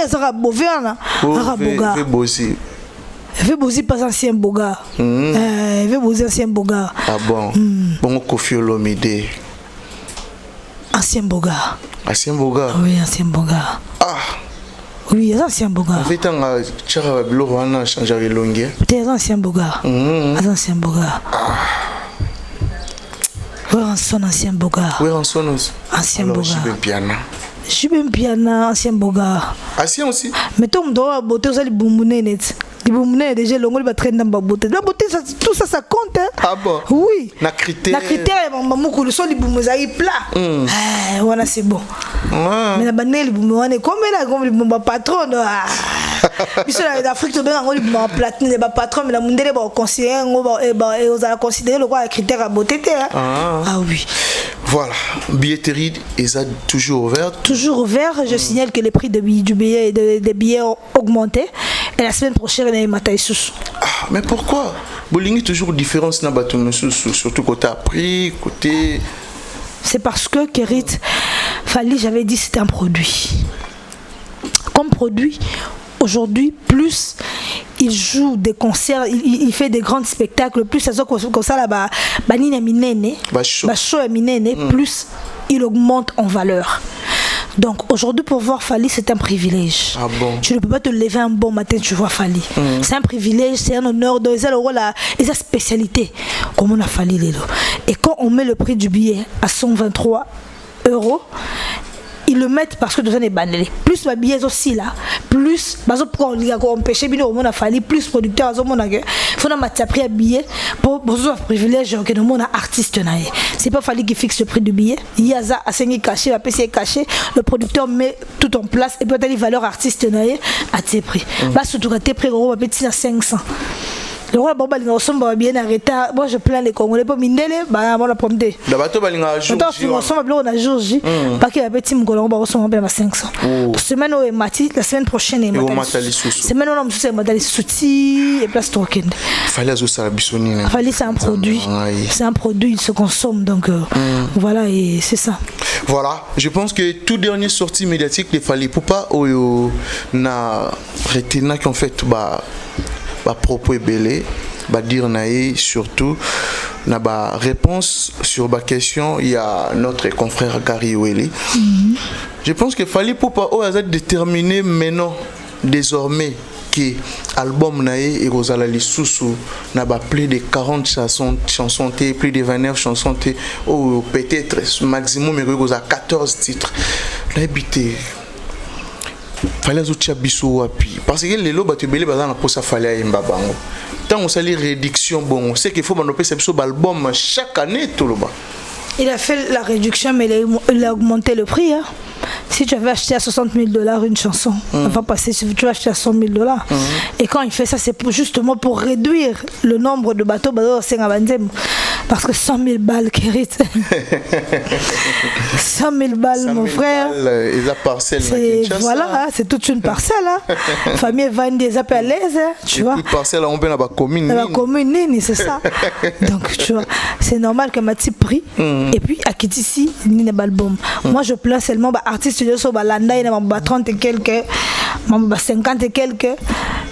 Speaker 1: ça va boviana ara boga Veut bosser pas ancien boga. Veut bosser ancien boga.
Speaker 4: Ah bon. Bon Koffi Olomide.
Speaker 1: Ancien boga.
Speaker 4: Ancien boga.
Speaker 1: Oui, ancien boga. Oui, ancien boga.
Speaker 4: En fait, on a chara bilo on a changé longue.
Speaker 1: T'es ancien boga. Ancien boga. Oui, ancien boga.
Speaker 4: Oui, ancien boga.
Speaker 1: Je suis bien piano, ancien boga.
Speaker 4: Ancien aussi.
Speaker 1: Mais toi, on doit beauté aux ali boumouné les boumouné déjà longo les battre dans la beauté. La beauté tout ça ça compte hein.
Speaker 4: Ah bon.
Speaker 1: Oui.
Speaker 4: Na critère.
Speaker 1: Na critère maman ko le sol les boumouzaï plat. Voilà c'est bon. Mais la banane les boumouane comme là comme les boumba patron. Biso la Afrique to benga ngoli boumba platine les patron mais la mundele ba conseiller ngo et aux a considérer le quoi critère à beauté ah oui.
Speaker 4: Voilà, billetterie est toujours ouverte.
Speaker 1: Toujours ouvert. Je signale que les prix des billets ont augmenté. Et la semaine prochaine, il y a Mataï Sous.
Speaker 4: Mais pourquoi Bolingi toujours différence na bateau surtout côté prix, côté.
Speaker 1: C'est parce que Kerit Fally, j'avais dit c'était un produit. Comme produit, aujourd'hui, plus il joue des concerts, il fait des grands spectacles, plus ça comme ça là banina minene, show minene, plus il augmente en valeur. Donc aujourd'hui pour voir Fally c'est un privilège.
Speaker 4: Ah bon?
Speaker 1: Tu ne peux pas te lever un bon matin tu vois Fally. C'est un privilège, c'est un honneur de sa spécialité comme on a Fally. Et quand on met le prix du billet à 123 €, ils le mettent parce que tout ça n'est bandé. Plus ma billet aussi là, plus bazo pour empêcher bien au monde a fallu plus producteur au monde que faut na matière prix à billet pour besoin privilège que le monde artiste naé. C'est pas fallu qu'il fixe le prix du billet. Il y a ça à saigner caché, à PC caché, le producteur met tout en place et peut-être les valeurs artiste naé à tes prix. Bah surtout à tes prix on va petit à 500. Le roi Baba Linga bien arrêté. Moi je plains les Congolais pour Mindele, bah on la promener.
Speaker 4: D'abord Balinga jour.
Speaker 1: Attends, on s'en va on a jour J. Pas qu'il y a petit Mongolais, on va recevoir à 500. Semaine où est Mati, la semaine prochaine est Mati. Semaine où on a c'est Madali Souti et place Token.
Speaker 4: Fallait azo ça bisoni.
Speaker 1: Fallait c'est un produit. C'est un produit, il se consomme donc voilà et c'est ça.
Speaker 4: Voilà, je pense que toute dernière sortie médiatique il fallait pour pas na retenir qu'en fait propos belé dire naï surtout na réponse sur ma question il y a notre confrère Gary Weli. Je pense qu'il fallait pour pas déterminer maintenant désormais que album naï et Rosala Lisusu na plus de 40 chansons plus de 29 chansons ou peut-être maximum il y a 14 titres l'habité fallait azoutia biso wapi parce que les lots batubeli bazana pour ça fallait yemba bango tant on sali réduction bon c'est qu'il faut manoper ce album chaque année tout le bas.
Speaker 1: Il a fait la réduction mais il a augmenté le prix hein. Si tu avais acheté à $60,000 une chanson, on va passer si tu vas acheter à $100,000. Et quand il fait ça, c'est justement pour réduire le nombre de bateaux parce que 100,000 balles, Kérit. 100,000 balles, mon frère. Voilà, c'est toute une parcelle. Hein. Famille vend des appels à l'aise, tu vois.
Speaker 4: Toute parcelle, on peut la commune.
Speaker 1: La commune, c'est ça. Donc, tu vois, c'est normal que ma type prix. Et puis, à Kitisi, il n'y a pas d'album. Moi, je plains seulement artistes de Sobalanda, il y a 30 et quelques, 50 et quelques,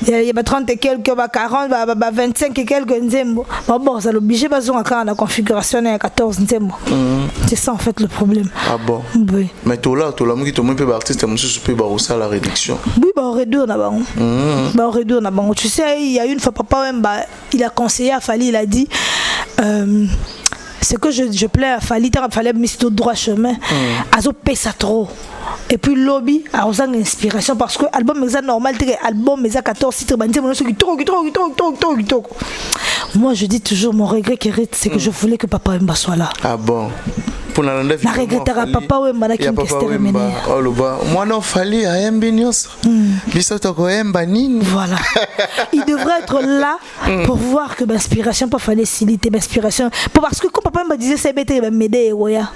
Speaker 1: il y a 30 et quelques, 40, 25 et quelques nzembo. Bon, ça l'oblige pas à la configuration à 14 nzembo. C'est ça en fait le problème.
Speaker 4: Ah bon?
Speaker 1: Oui.
Speaker 4: Mais toi là, tu peux artiste, tu peux barousser la réduction.
Speaker 1: Oui, on réduit on a bon. Tu sais, il y a une fois papa il a conseillé à Fali, il a dit ce que je plais à Fali, il fallait me mettre droit chemin. Azo pesa trop. Et puis lobby a une inspiration parce que l'album est normal, l'album est 14 titres, moi je dis toujours mon regret c'est que je voulais que Papa Wemba soit là.
Speaker 4: Ah bon? Pour la
Speaker 1: regrettera Papa Wemba qui
Speaker 4: moi non fallait à Mbinios.
Speaker 1: Voilà. Il devrait être là pour voir que l'inspiration pas fallait faciliter l'inspiration parce que comme Papa Wemba disait c'est bête m'aider Roya.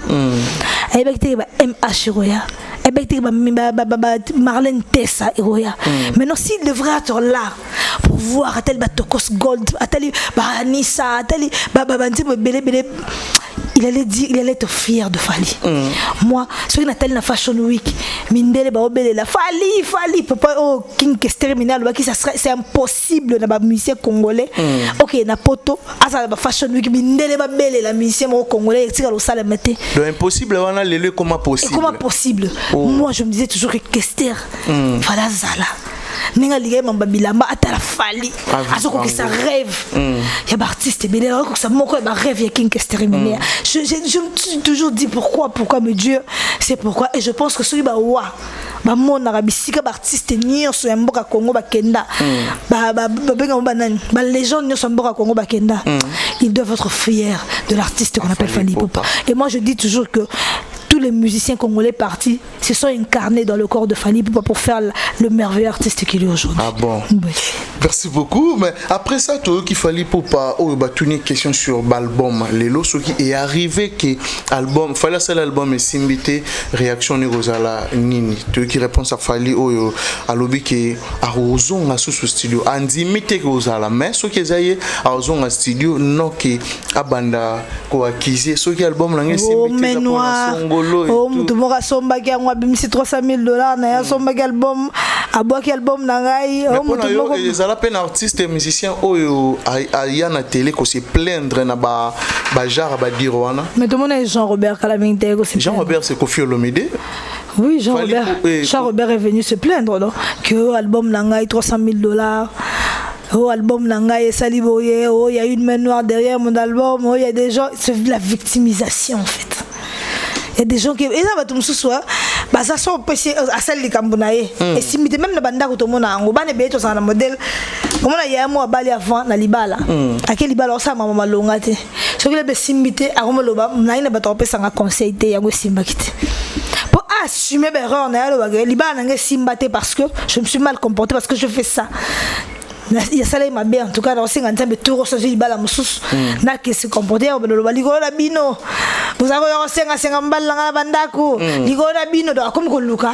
Speaker 1: Et MH Roya. Marlène Tessa et Roya. Maintenant s'il devrait être là pour voir tel Batokos Gold, tel Anissa, tel il allait être fier de Fali. Moi, ce qui n'a Fashion Week, Mindele la Fali, papa King Terminal, c'est impossible na musicien congolais. OK, na poto, asa Fashion Week Mindele la musicien congolais, c'est le salle metté.
Speaker 4: Donc impossible on a le comment possible.
Speaker 1: Comment possible? Moi je me disais toujours que Kester voilà zala. Ninga ligue mamba bilamba atala Fali. Azoko que ça rêve. Il y a artiste belé que ça moko ba rêve ya King Terminal. Je me suis toujours dit pourquoi mais Dieu c'est pourquoi et je pense que celui ba wa ba mon arabisika ba artiste nyonso ya mboka Congo ba kenda ba benga banani ba légende nyonso mboka Congo ba kenda ils doivent être fiers de l'artiste qu'on appelle Fali Ipupa. Et moi je dis toujours que tous les musiciens congolais partis se sont incarnés dans le corps de Fali Ipupa pour faire le merveilleux artiste qu'il est aujourd'hui.
Speaker 4: Ah bon?
Speaker 1: Oui.
Speaker 4: Merci beaucoup. Mais après ça, toi qui Fali Ipupa, une question sur l'album. Lelo, ce qui est arrivé que album, Fali seul album est simbité réaction Rosala Nini. Toi qui réponds à Fali à l'objet que à Roson à sous studio, andimité Rosala. Mais ce qui est aillé à Roson à studio, non qui abanda quoi acquisier. Ce qui album là est simbité pour la Songo.
Speaker 1: Oh, tout monde a son bagage, on a mis $300,000 na son bagage album, a boire album na ngai.
Speaker 4: Oh, les ala peine artistes et musiciens oyo a y na télé ko se plaindre na ba genre ba dire wana.
Speaker 1: Mais tout le monde est Jean-Robert Kalaminte aussi.
Speaker 4: Jean-Robert c'est Kofi Olomide.
Speaker 1: Oui, Jean-Robert est venu se plaindre non que album na ngai $300,000. Oh, album Nangaï Saliboye, oh, il y a une main noire derrière mon album, oh, il y a des gens, c'est la victimisation en fait. Il y a des gens qui. Et là, tout le monde soit. baza so pesi asali likambo na ye esimite même na banda ko tomona ngo bane beto sana modèle komona ya mo abali avant na libala akeli libala osa mama malonga te soki le besimite akomoloba na ina bato pesa nga conseil te yango simba kite pour assumer l'erreur na yalo bagé libala nga simba te parce que je me suis mal comporté parce que je fais ça. Il y a ça là ma bien en tout cas dans 50 ans de tour sur libala musus na qui se comporter au balo ligo la bino vous avez eu 50 mbala na bandako ligo la bino comme ko luka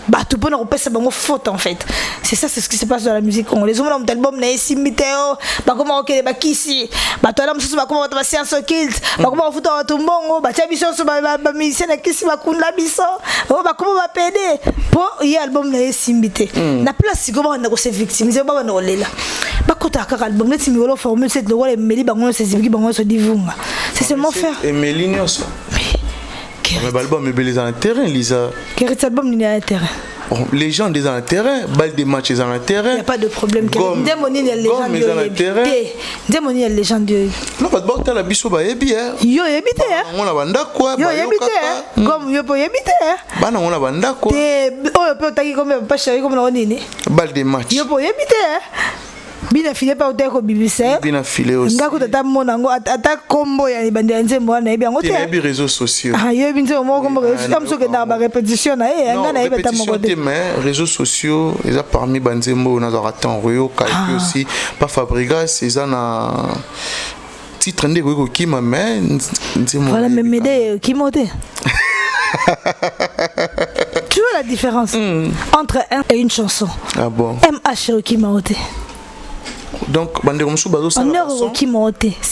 Speaker 1: bato pona ko pesa bango faute en fait. C'est ça, c'est ce qui se passe dans la musique congolaise. On a un album na esimiteo ba comment okele ba kisi bato ala mususu ba comment ba science kills ba comment futa bato mbongo ba chabiso so ba musicien na kisi ba kunda biso ba comment ba pede pour y album na esimite na place ko ba na ko se victimiser ba na olela ba kota ka album na timiro formule cette le wala meli bango se zibiki bango so divunga c'est seulement faire
Speaker 4: et Mélinio ça mais l'album est belé dans le terrain Lisa
Speaker 1: quel album ni dans le terrain.
Speaker 4: Les gens sont dans le terrain, balle des matchs dans le terrain. Il
Speaker 1: n'y a pas de problème. Démonie les gens
Speaker 4: de terrain.
Speaker 1: Démonie les gens de.
Speaker 4: Non, pas de bon, la biso ba ebie.
Speaker 1: Yo ebite.
Speaker 4: On a banda quoi?
Speaker 1: Yo ebite. Comme yo po ebite.
Speaker 4: Bana on a banda quoi?
Speaker 1: Oh peut taki comme pas chéri comme on dit.
Speaker 4: Balle des matchs.
Speaker 1: Yo po ebite. Bina filé pas au BBC.
Speaker 4: Bina filé aussi.
Speaker 1: Ngako tata mona ngo ata kombo ya bandi nzembo na ebi ngote.
Speaker 4: Les réseaux sociaux.
Speaker 1: Ah yo binzo mo kombo comme ça que na ba répétition na nga na ebeta mo ngote.
Speaker 4: Mais réseaux sociaux, ils a parmi banzembo na zarata en Rio kai aussi pas Fabrigas, c'est ça na titre ndeko ko kima mais nzembo.
Speaker 1: Voilà même médé kimote. Tu vois la différence entre un et une chanson.
Speaker 4: Ah bon.
Speaker 1: MH Kimaote.
Speaker 4: Donc, c'est
Speaker 1: le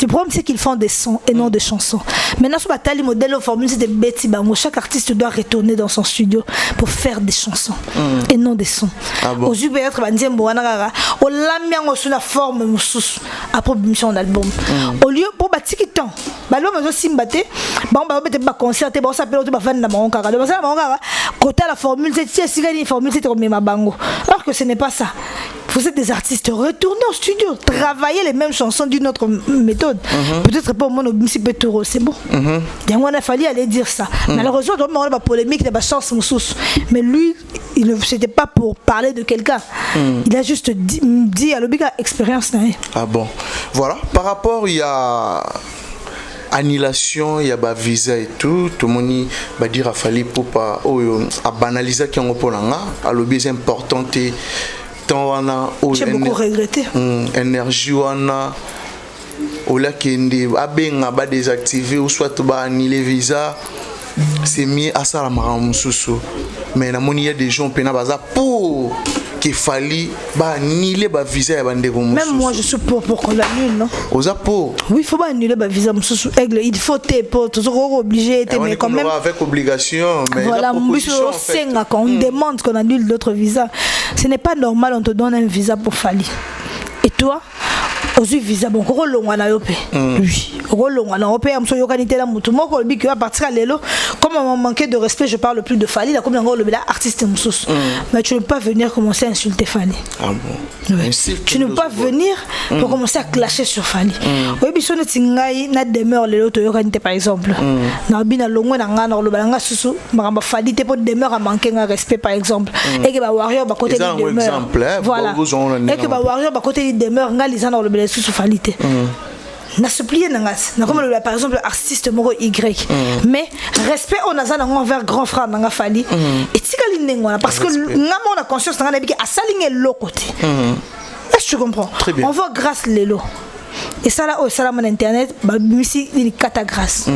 Speaker 1: problème, c'est qu'ils font des sons et non des chansons. Maintenant, sur le modèle formule, c'est des bêtises. Chaque artiste doit retourner dans son studio pour faire des chansons et non des sons. Au lieu d'être on l'a mis sur la forme après mission d'album. Au lieu pour bâtir qui temps, l'album est aussi batté. Bon, bah, on va concerter, bon, ça peut être fan de la Maroncara. De ça, la Maroncara, côté la formule, c'est une formule, c'est comme ma bango. Alors que ce n'est pas ça. Vous êtes des artistes, retournez au studio, travaillez les mêmes chansons d'une autre méthode. Peut-être pas au moins au Mississippi Toro, c'est bon. Il a fallu aller dire ça. Malheureusement, on a pas polémique, il y a pas chance, mais lui, c'était pas pour parler de quelqu'un. Il a juste dit à l'obéga expérience.
Speaker 4: Ah bon. Voilà. Par rapport, il y a annulation, il y a ba visa et tout le monde va dire à fallu pour pas banaliser qui on pour à l'obé c'est important
Speaker 1: j'ai beaucoup regretté.
Speaker 4: Énergie wana ola kende abenga ba désactiver ou soit ba annuler visa c'est mieux à ça la maramususu mais na moni il y a des gens pena baza pour qu'il fallait ba annuler ba visa ya bande comme
Speaker 1: même moi je suis pour qu'on l'annule non
Speaker 4: oza pour
Speaker 1: oui il faut pas annuler ba visa mususu aigle il faut te pour toujours obligé mais quand même
Speaker 4: avec obligation mais
Speaker 1: voilà mususu senga quand on demande qu'on annule d'autres visas ce n'est pas normal on te donne un visa pour Fally et toi aussi visa bon rolonga na yope oui rolonga na yope amso yokanité la mutu moko le biki va partir à lelo comme on manquait de respect je parle plus de Fally la comme encore le artiste mususu mais tu ne peux pas venir commencer à insulter Fally
Speaker 4: ah bon
Speaker 1: ouais. Tu ne peux pas venir pour commencer à clasher sur Fally oui biso ne tingai na demeure lelo to yokanité par exemple na bina longo na ngana lo balanga susu maramba Fally te pour demeure à manquer un respect par exemple et que ba warrior ba côté de demeure voilà et que ba warrior ba côté de demeure ngali za na lo sous Falité. Na supplié nangas na comme par exemple artiste moro Y mais respect on a ça envers grand frère nanga Fally et tikali nengona parce que ngamo on a conscience nanga biki asalinge lo côté est-ce que tu comprends on voit grâce lelo et ça là au salam en internet bah musique il cata grâce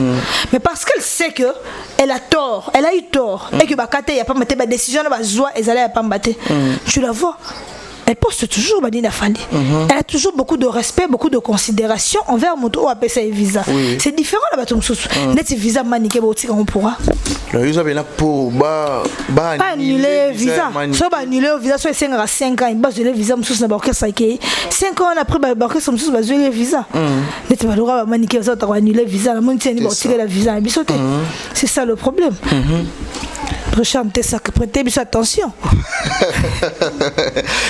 Speaker 1: mais parce qu'elle sait que elle a tort elle a eu tort et que bah kate y a pas mettre ba décision ba joie et elle a pas battre tu la vois. Elle poste toujours Badina Fally. Elle a toujours beaucoup de respect, beaucoup de considération envers Moto appelle ça visa. Oui. C'est différent là-bas tout le net visa maniqué botti on pourra.
Speaker 4: Le visa bien là pour
Speaker 1: annuler visa. Soit annuler visa soit 5 ans, il base le visa moussous na barke saké. 5 ans après barke moussous base le visa. Net ba lora maniqué ça annuler visa la monti ni botti la visa bisoté. C'est ça le problème. pour chanter ça, prêtez bien attention.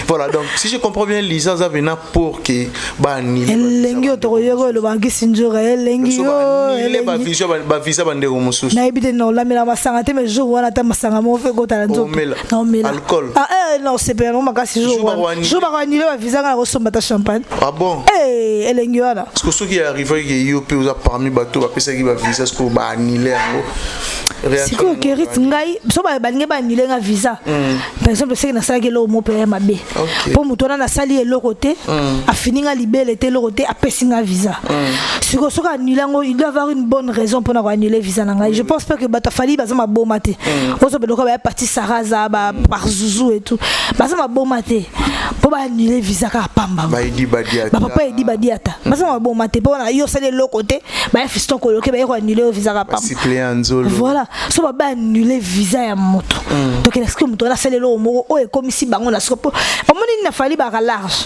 Speaker 4: Voilà, donc si je comprends bien, Lisa Zavena pour que
Speaker 1: elengi otokoyeko elobaki sinjora elengi
Speaker 4: visa bandeko mosusu
Speaker 1: nayebi te nolamela masanga te mais jour wana ata masanga mofe kotala nzomela
Speaker 4: alcool
Speaker 1: non sepelano makasi jour bakoanile bavizanga na kosomba ta champagne.
Speaker 4: Ah bon?
Speaker 1: Elengi wana
Speaker 4: parce que ceux qui arrivent yo pe oza parmi bato bapesaki bavisa siko baanile yango
Speaker 1: sikoyo kerit ngai so balingi baanile nga visa par exemple seki nasalaki eloko mo mpe mabe mpo moto wana nasali eloko te afini nga libele te eloko te apesi nga visa sikoyo soki anule yango il doit avoir une bonne raison mpona koanule visa na ngai. Je pense pas que bato afali baza maboma te oso beloko baya parti saraza par zouzou et tout baza maboma te mpo baanule visa kaka pamba bapapa edi badiata baza maboma te mpona yo osali eloko te baya fiston koloke baye koanule yo visa kaka pamba. Voilà, so ba annuler visa ya moto. Donc est-ce que moto na sele lo moko o e komisi bango na scope. Omoni na fali ba large.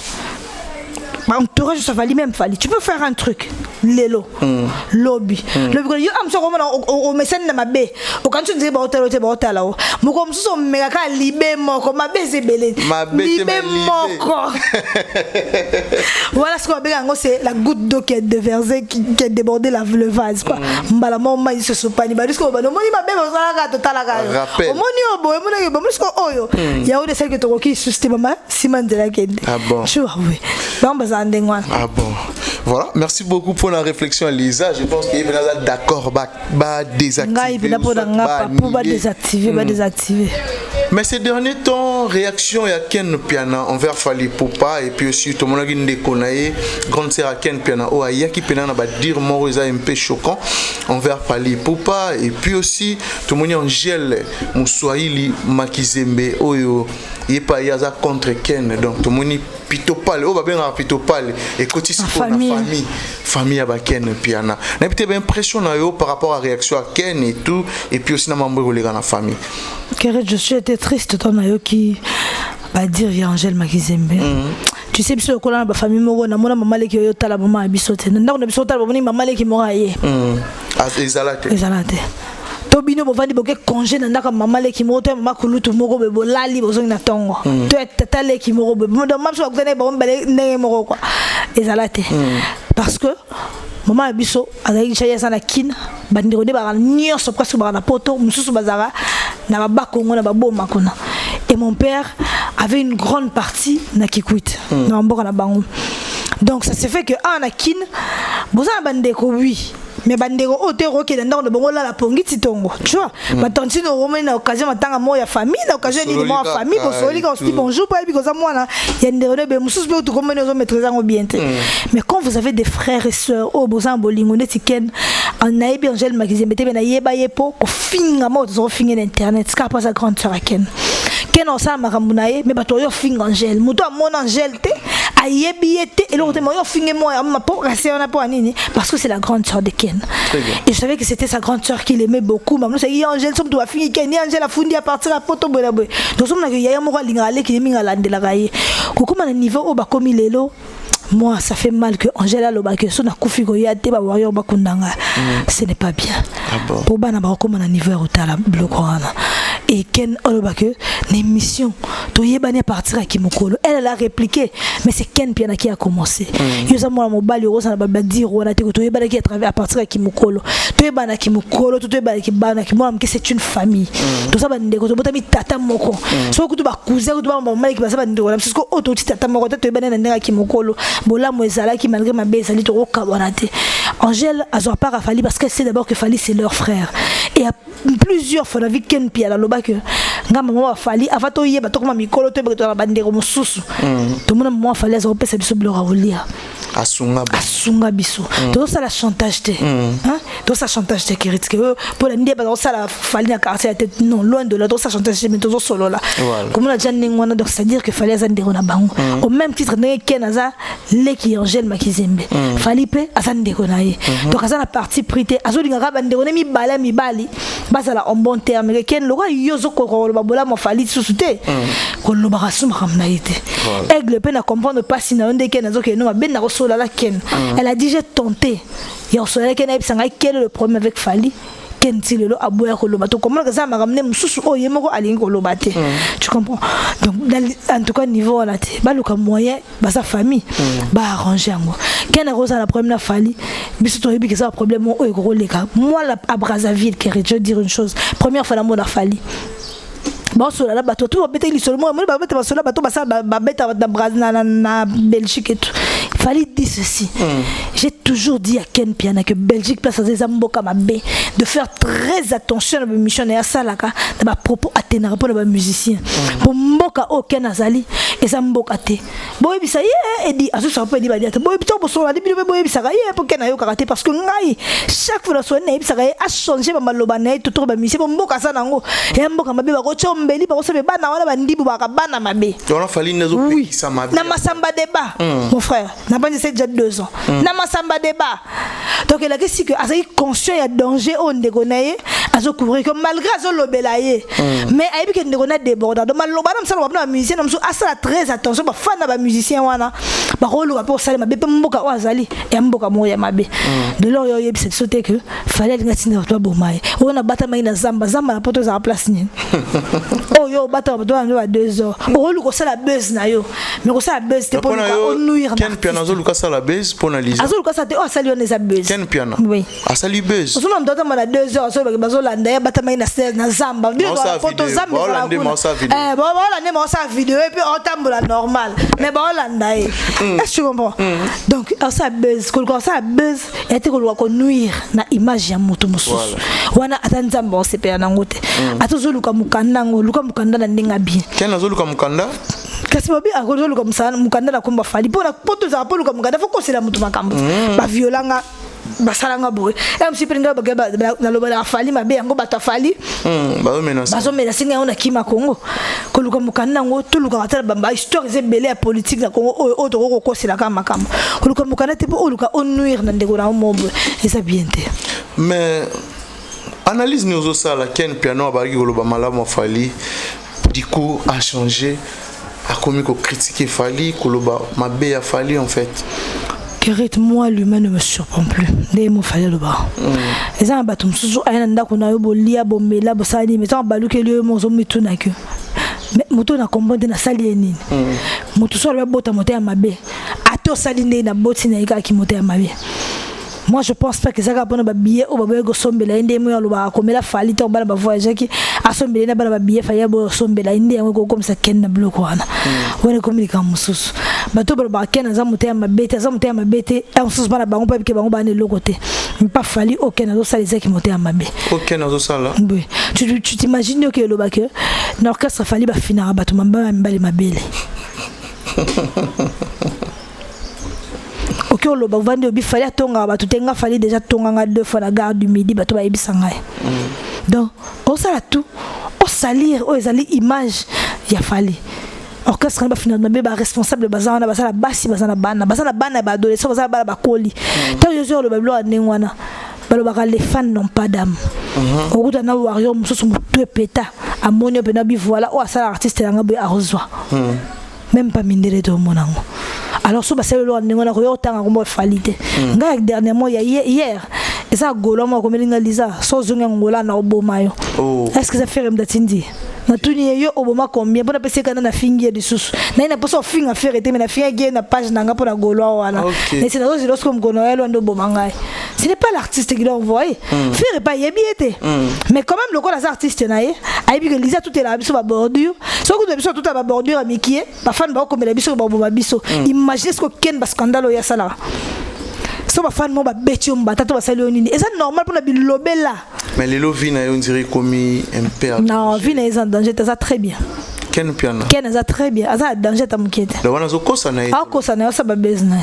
Speaker 1: Ba entourage ça fali même fali. Tu peux faire un truc. Lelo. Lobby. Lobby yo am so ko o message na mabe. O kan tu dire ba hotel là. Moko msuso mega ka libe moko mabe zebele. Libe moko. Voilà ce qu'on appelle c'est la goutte d'eau qui est déversée qui a débordé le vase quoi. Mbala mama il se sopani ba disco ba no moni mabe ozala ka totala ka. O moni obo moni ba moni ko oyo. Ya o de celle que to ki système mama siman de la kende.
Speaker 4: Ah bon.
Speaker 1: Oui.
Speaker 4: Ah bon. Voilà, merci beaucoup pour la réflexion Lisa. Je pense qu'il est d'accord ba désactiver. Désactiver. Mais ces derniers temps, réaction à Ken Piana envers Fally Ipupa et puis aussi tout le monde a dit Konaye, grande sœur à Ken Piana, oh aïe qui Piana va dire mort un peu choquant envers Fally Ipupa et puis aussi tout le monde Angèle Moussoaili Makizembe oyo yepa yaza contre Ken donc tout le monde pitopale oh ba bien pitopale et côté famille à Ken Piana. N'a peut-être impression par rapport à la réaction à Ken et tout et puis aussi na membre de la famille.
Speaker 1: Je suis été triste ton ayo qui va dire via Angèle Makizembe. Tu sais biso ko na ba famille moko na mona mama leki yo tala mama biso te ndako na biso tala mama mama leki moko aye. Ezalate. To bino bo vandi boke congé na ndako mama leki moko to mama kulutu moko be bolali bozongi na tongo. To tata leki moko be mo mama so ko na ba mbale ndenge moko quoi. Ezalate. Parce que maman biso azali chaya sana kin bandiro de ba nyonso presque ba na poto mususu bazara na ba Kongo na ba boma kona. Et mon père avait une grande partie na Kikwit na mboka na bango. Donc ça s'est fait que en akin boza bandeko oui mais bandeko otero ke ndako de bongo la pongi titongo tu vois batonti no romain na occasion matanga mo ya famille na occasion ni mo famille pour soli quand dit bonjour pas because moi là il y a ndero be mususu be to comme nous maîtriser en bien. Mais quand vous avez des frères et sœurs au boza bolingo netiken en aibi Angèle Makizembe te na yeba yepo ko finga mo to finga internet ska pas sa grande sœur Ken on sa maramunaye mais bato yo finga Angèle muto mon Angèle te ayebi ete et l'autre mo yo finga mo ma po rester on a pas nini parce que c'est la grande sœur de Ken. Et je savais que c'était sa grande sœur qui l'aimait beaucoup. Maman c'est Angèle somme doit finir Ken Angèle a fondi à partir à poto bola boy. Donc somme na que yaya mo lingale qui minga landela gaye. Koko na niveau au ba komi lelo. Moi ça fait mal que Angèle a loba que so na kufi ko ya te ba warrior ba kundanga. Ce n'est pas bien. Pour bana ba ko na niveau au tala blokwana. Et Ken Olobake, l'émission, tu y es banni à partir à Kimokolo. Elle a répliqué, mais c'est Ken Piana qui a commencé. Yo moi mon bal yo ça ba dire on a te tu y banni qui a travaillé à partir à Kimokolo. Tu y banni à Kimokolo, tu y banni qui banni qui moi que c'est une famille. Tout ça bande ko to botami tata moko. So ko to ba cousin ko to ba maman qui ba ça bande ko parce que auto tata moko tu y banni na Kimokolo. Bola mo ezala qui malgré ma baisse ali to ko kabonate. Angèle azor pas Fally parce qu'elle sait d'abord que Fally c'est leur frère. Et à plusieurs fois la vie Ken Piana que nga maman Fally avato yeba to kuma mikolo to ba bandeko mosusu to mona maman Fally azo pesa biso blora olia asunga biso to ça la chantage te hein to ça chantage te kirit que pour la ndeba to ça la Fally na quartier la tête non loin de là to ça chantage mais to solo là comme on a déjà ngwana donc c'est à dire que Fally azandeko na bango au même titre ne Ken aza leki Angèle Makizembe Fally pe azandeko na ye donc aza na partie prité azo linga bandeko ne mi bali bazala en bon terme Ken lo yozo ko lo babola mo Fally susute ko lo barasuma kamna ite aigle pe na comprendre pas si na onde Ken azo ke no ma ben na la Ken elle a dit j'ai tenté et on se Ken a Quel est le problème avec Fally kenti lelo aboya koloba to comment que ça m'a ramené mususu o yemoko alingi koloba te. Tu comprends? Donc en tout cas niveau là te ba luka moyen ba sa famille ba arranger ngo. Kena rosa la problème na fali biso to yebi que ça problème o eko leka. Moi à Brazzaville que je veux dire une chose. Première fois la mo na fali. Bon sur la bateau tout bête li seulement moi ba bête sur la bateau ba ça ba bête na Belgique et tout. Il fallait dire ceci. J'ai toujours dit à Ken Piana que Belgique place à des amboka mabé de faire très attention à la mission et à ça là de ma propos à tenir pour les musiciens. Pour mboka au Ken Azali et ça mboka te. Boy bi ça y est et dit à ce ça peut dire ba dit boy bi to so la boy bi ça y est pour Ken ayo karaté parce que ngai chaque fois so na bi ça a changé ba maloba na tout trop ba musicien pour mboka ça nango et mboka mabé ba ko chombeli ba ko se bana wala ba ndibu ba ka bana mabé.
Speaker 4: On a fallu nazo pays ça mabé.
Speaker 1: Na masamba débat mon frère. N'a pas c'est déjà 2 ans. Na masamba débat. Donc il a dit que assez conscient il y a danger on dégonaye azo couvrir que malgré azo lobelaye mais ayebi que ndegona débordant donc maloba na msala ba musicien na mso asala très attention ba fan na ba musicien wana ba roluka pour sala mabe pe mboka wazali et mboka moya mabe de lors yo yebi c'est sauter que fallait ngati na to bomaye on a bata mai na zamba na poto za place ni oh yo bata ba to na 2 heures roluka sala buzz na yo mais ko sala buzz te pour on nuire
Speaker 4: Ken Piana zo luka sala buzz pour analyser
Speaker 1: azo luka sa te oh sali on les buzz
Speaker 4: Ken Piana
Speaker 1: oui
Speaker 4: a sali buzz
Speaker 1: on a ndota na 2 heures so ba zo landa ya bata mai na zamba bi ba poto zamba
Speaker 4: ba la
Speaker 1: ne mo sa vidéo et puis on tambola normal mais ba landa est-ce que tu comprends donc ça buzz ko ça buzz et te ko ko nuire na image ya moto mususu wana atanzamba on sepe na ngote atozo luka mukanda na ndinga bien
Speaker 4: Ken azo luka mukanda
Speaker 1: kasi babi akozo luka mukanda na komba fali pona poto za po luka mukanda foko sela mutu makambo ba violanga basalanga boy et msi pringa ba na loba fali mabe yango batafali bazo mena singa ona kima Congo ko luka mukanda ngo to luka batala bamba histoire ze belé ya politique na Congo o to ko sela kama makambo ko luka mukanda te po luka onuire na ndeko na mombo et ça bien te
Speaker 4: mais analyse nous au ça la Ken Piano abaki ko loba malamu fali du coup a changé a commis ko critiquer fali ko loba mabe ya fali en fait.
Speaker 1: Kérit, moi, l'humain ne me surprend plus. Dès mon fallait le bas. Et ça, on toujours un anda qu'on a eu bolia, bomela, bossani, mais ça, on balou que le mon zombie tout n'a que. Mais moto na combattre na salieni. Moto soit le bota moté à mabe. Ato saline na boti na ika qui moté à mabe. Moi je pense pas que ça va prendre ba billet ou ba go sombela inde mo lo ba ko mela fali to ba voyage ki asombela na ba billet fa ya bo sombela inde ngo comme ça ken na bloc wana. Wona communiquer mususu. Ba to ba ken za moté à mabete za moté à mabete en mususu ba bango pa ke bango ba ne lokote. Pas fali aucun zo sala qui moté à mabe.
Speaker 4: Aucun zo sala.
Speaker 1: Oui. Tu t'imagines que le ba que l'orchestre fali ba finira ba to mamba mbali mabele. Ok, on va vendre au bifali à Tonga, bah tout est fallu déjà Tonga 2 fois la gare du midi, bah tout va y bisangaï. Donc, on s'en a tout, on salir, on s'allie image, il a fallu. Orchestre ba finalement ba responsable bazana basala basi bazana bana ba adolescent bazana ba koli. Tant yo sur le bablo anengwana. Balobaka les fans n'ont pas d'âme. Au bout d'un an warrior mususu mutu peta amonio pena bi voilà o asala artiste langa be arozwa. Même pas mindere to monango. Alors so baselo lo ndengona ko yo tanga ko falite. Nga dernièrement hier et ça golo mo ko melinga liza so zunga ngola na obomayo. Est-ce que ça fait mdatindi? Na tuni yo oboma combien pour pese kana na fingi de susu. Na ina poso finga faire ete mais na fingi na page nanga pour na golo wana. Mais c'est dans los comme gono elo ndo bomangai. Ce n'est pas l'artiste qui l'a envoyé. Faire pas yebiete. Mais quand même le quoi les artistes naé, aibi que liza tout est là biso ba bordure. So ko biso tout ba bordure a mikie, ba fan ba ko mela biso ba boma biso. Imaginez ce que ken ba scandale ya sala. So ba fan mo ba betio mbata to ba sali onini. Et ça normal pour na bilobela.
Speaker 4: Mais les lovina on dirait comme un père.
Speaker 1: Non, vina est en danger, ça très bien.
Speaker 4: Ken Piana.
Speaker 1: Ken ça très bien. Ça danger ta mukete.
Speaker 4: Le wana zo kosa na.
Speaker 1: Ah kosa na ça ba bezna.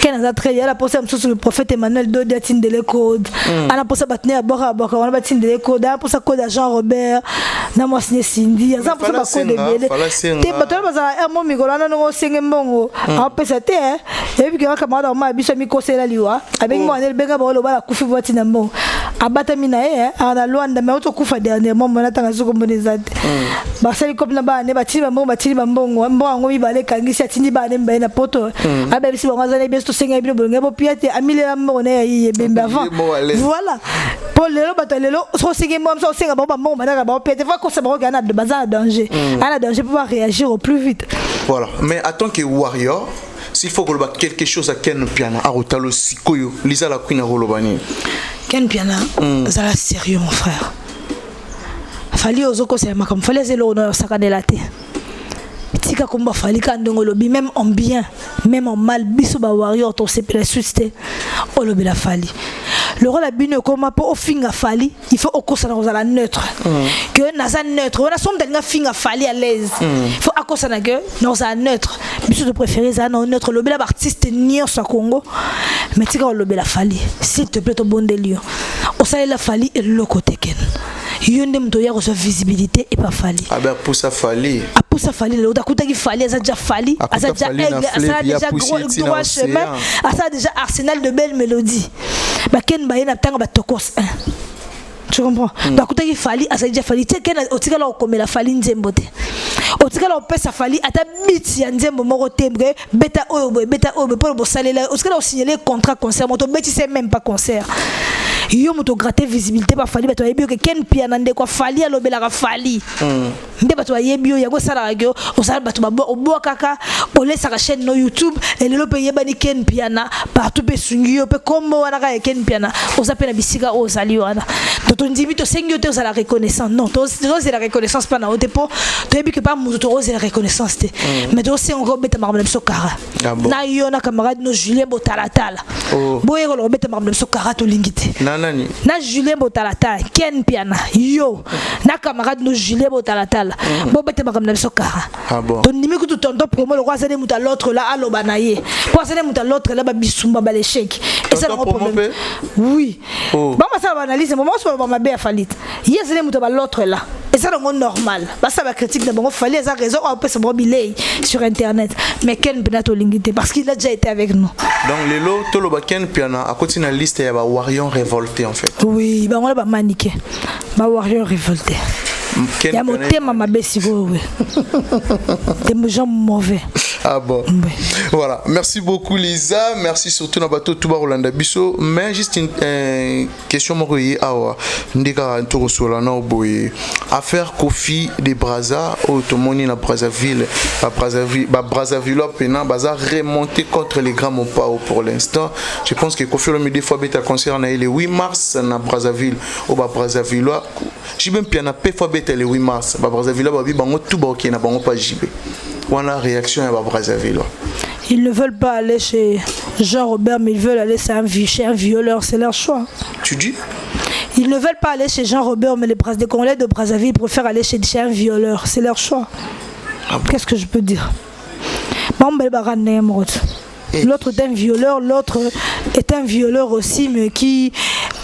Speaker 1: Ken ça très bien. La posé sur le prophète Emmanuel Dodi atine de l'écode. Ana posé batne à bora on a batine de l'écode. Ana posé code à Jean Robert. Na moi signé Cindy. Ça posé ba code de belé. Te bato ba za mo migolo na ngo senge mbongo. A pesa te et puis que camarade ma biso mi kosela liwa. Avec moi ne benga ba lo ba la kufi voiture na mbongo. abatami na ye ana Luanda mais auto kufa dernièrement mona tanga soko monezate basali comme na ba ne batili bambongo mbongo mibale kangisi atindi ba ne mbaye na poto abe bisi bango zane besto senga bino bolonga bo piate amile la mbongo na ye bembe avant voilà pour lelo batalelo so senga mbongo so senga ba mbongo manaka ba piate faut que ça ba gana de bazan danger ana danger pour réagir au plus vite.
Speaker 4: Voilà, mais en tant que warrior, s'il faut que quelque chose à Ken Piana, à Rotalo Sikoyo, Lisa la Queen à Rolobani.
Speaker 1: Ken Piana, ça la sérieux mon frère. Fali ozoko c'est ma comme fallait zélo na sakane la té. Tika komba fali ka ndongo lobi même en bien, même en mal biso ba warrior to c'est la susté. O lobi la fali. Le rôle à bino comme pour au finga fali, il faut au cause na neutre. Que naza neutre, on a somme d'aller finga fali à l'aise. Il faut à cause na que naza neutre. Biso de préférer ça non neutre lobi la artiste nion sa Congo. Mais tika o lobi la fali. S'il te plaît au bon délire. Au sale la fali et le côté ken. Yonde mtoya reçoit visibilité et pas fali.
Speaker 4: Ah ben pour ça fali.
Speaker 1: Ah pour ça fali le otakuta qui fali ça déjà fali, ça déjà aigle, ça déjà gros chemin, ça déjà arsenal de belles mélodies. Ba ken ba yena tanga ba tokos 1. Tu comprends? Bakuta qui fali ça déjà fali te ken otikala okomela fali nzembote. Otikala opesa fali ata beat ya nzembo moko tembre beta oyo pour bo salela otikala signaler contrat concert moto beti c'est même pas concert. Yo moto gratter visibilité ba fali bato yebi que Ken Piana nde kwa fali alobela ka fali nde bato yebi yo yango sala radio osala bato ba obo kaka olesa ka chaîne no YouTube et le pe yebani Ken Piana partout pe sungi yo pe kombo wana ka Ken Piana osape na bisika ozali wana to ndimi to sengi yo te osala reconnaissance non to c'est la reconnaissance pas na otepo to yebi que pas moto to ose la reconnaissance te mais to c'est encore beta marble so kara na yo na camarade no Julien Botalatala boye ko lo beta marble so kara to lingite na Julien Botalata Ken Piana yo na camarade no Julien Botalata bo bete ba kamna sokara ton nimi ku tonton promo le roi zane muta l'autre là aloba na ye pour zane muta l'autre là ba bisumba ba l'échec et ça le problème oui ba ma ça ba analyse moment so ba ma be falit hier zane muta ba l'autre là et ça donc normal ba ça ba critique de bon fallait ça raison on peut se mobiler sur internet mais Ken Piana to lingité parce qu'il a déjà été avec nous
Speaker 4: donc les lots to lo ba Ken Piana à côté na liste ya ba warrior révolté en fait.
Speaker 1: Oui, bah on a pas maniqué. Bah warrior révolté. Il y a mon thème à ma baisse, oui. Des gens mauvais.
Speaker 4: Ah bon. Oui. Voilà. Merci beaucoup Lisa. Merci surtout na bateau Touba Rolanda Bisso. Mais juste une question moroye awa. Ndeka ntoro sola na oboye. Affaire Kofi de Braza au Tomoni na Brazzaville. Brazzaville pena baza remonté contre les grands Mopao pour l'instant. Je pense que Kofi Olomide fois beta concert na le 8 mars na Brazzaville au Brazzaville. J'ai même piana pe fois beta le 8 mars. Brazzaville ba bi bango tout ba OK na bango pas JB. Voilà la réaction à Brazzaville.
Speaker 1: Ils ne veulent pas aller chez Jean-Robert, mais ils veulent aller chez un violeur, c'est leur choix.
Speaker 4: Tu dis?
Speaker 1: Ils ne veulent pas aller chez Jean-Robert, mais les Congolais de Brazzaville préfèrent aller chez un violeur, c'est leur choix. Ah bon? Qu'est-ce que je peux dire? L'autre est un violeur, l'autre est un violeur aussi, mais qui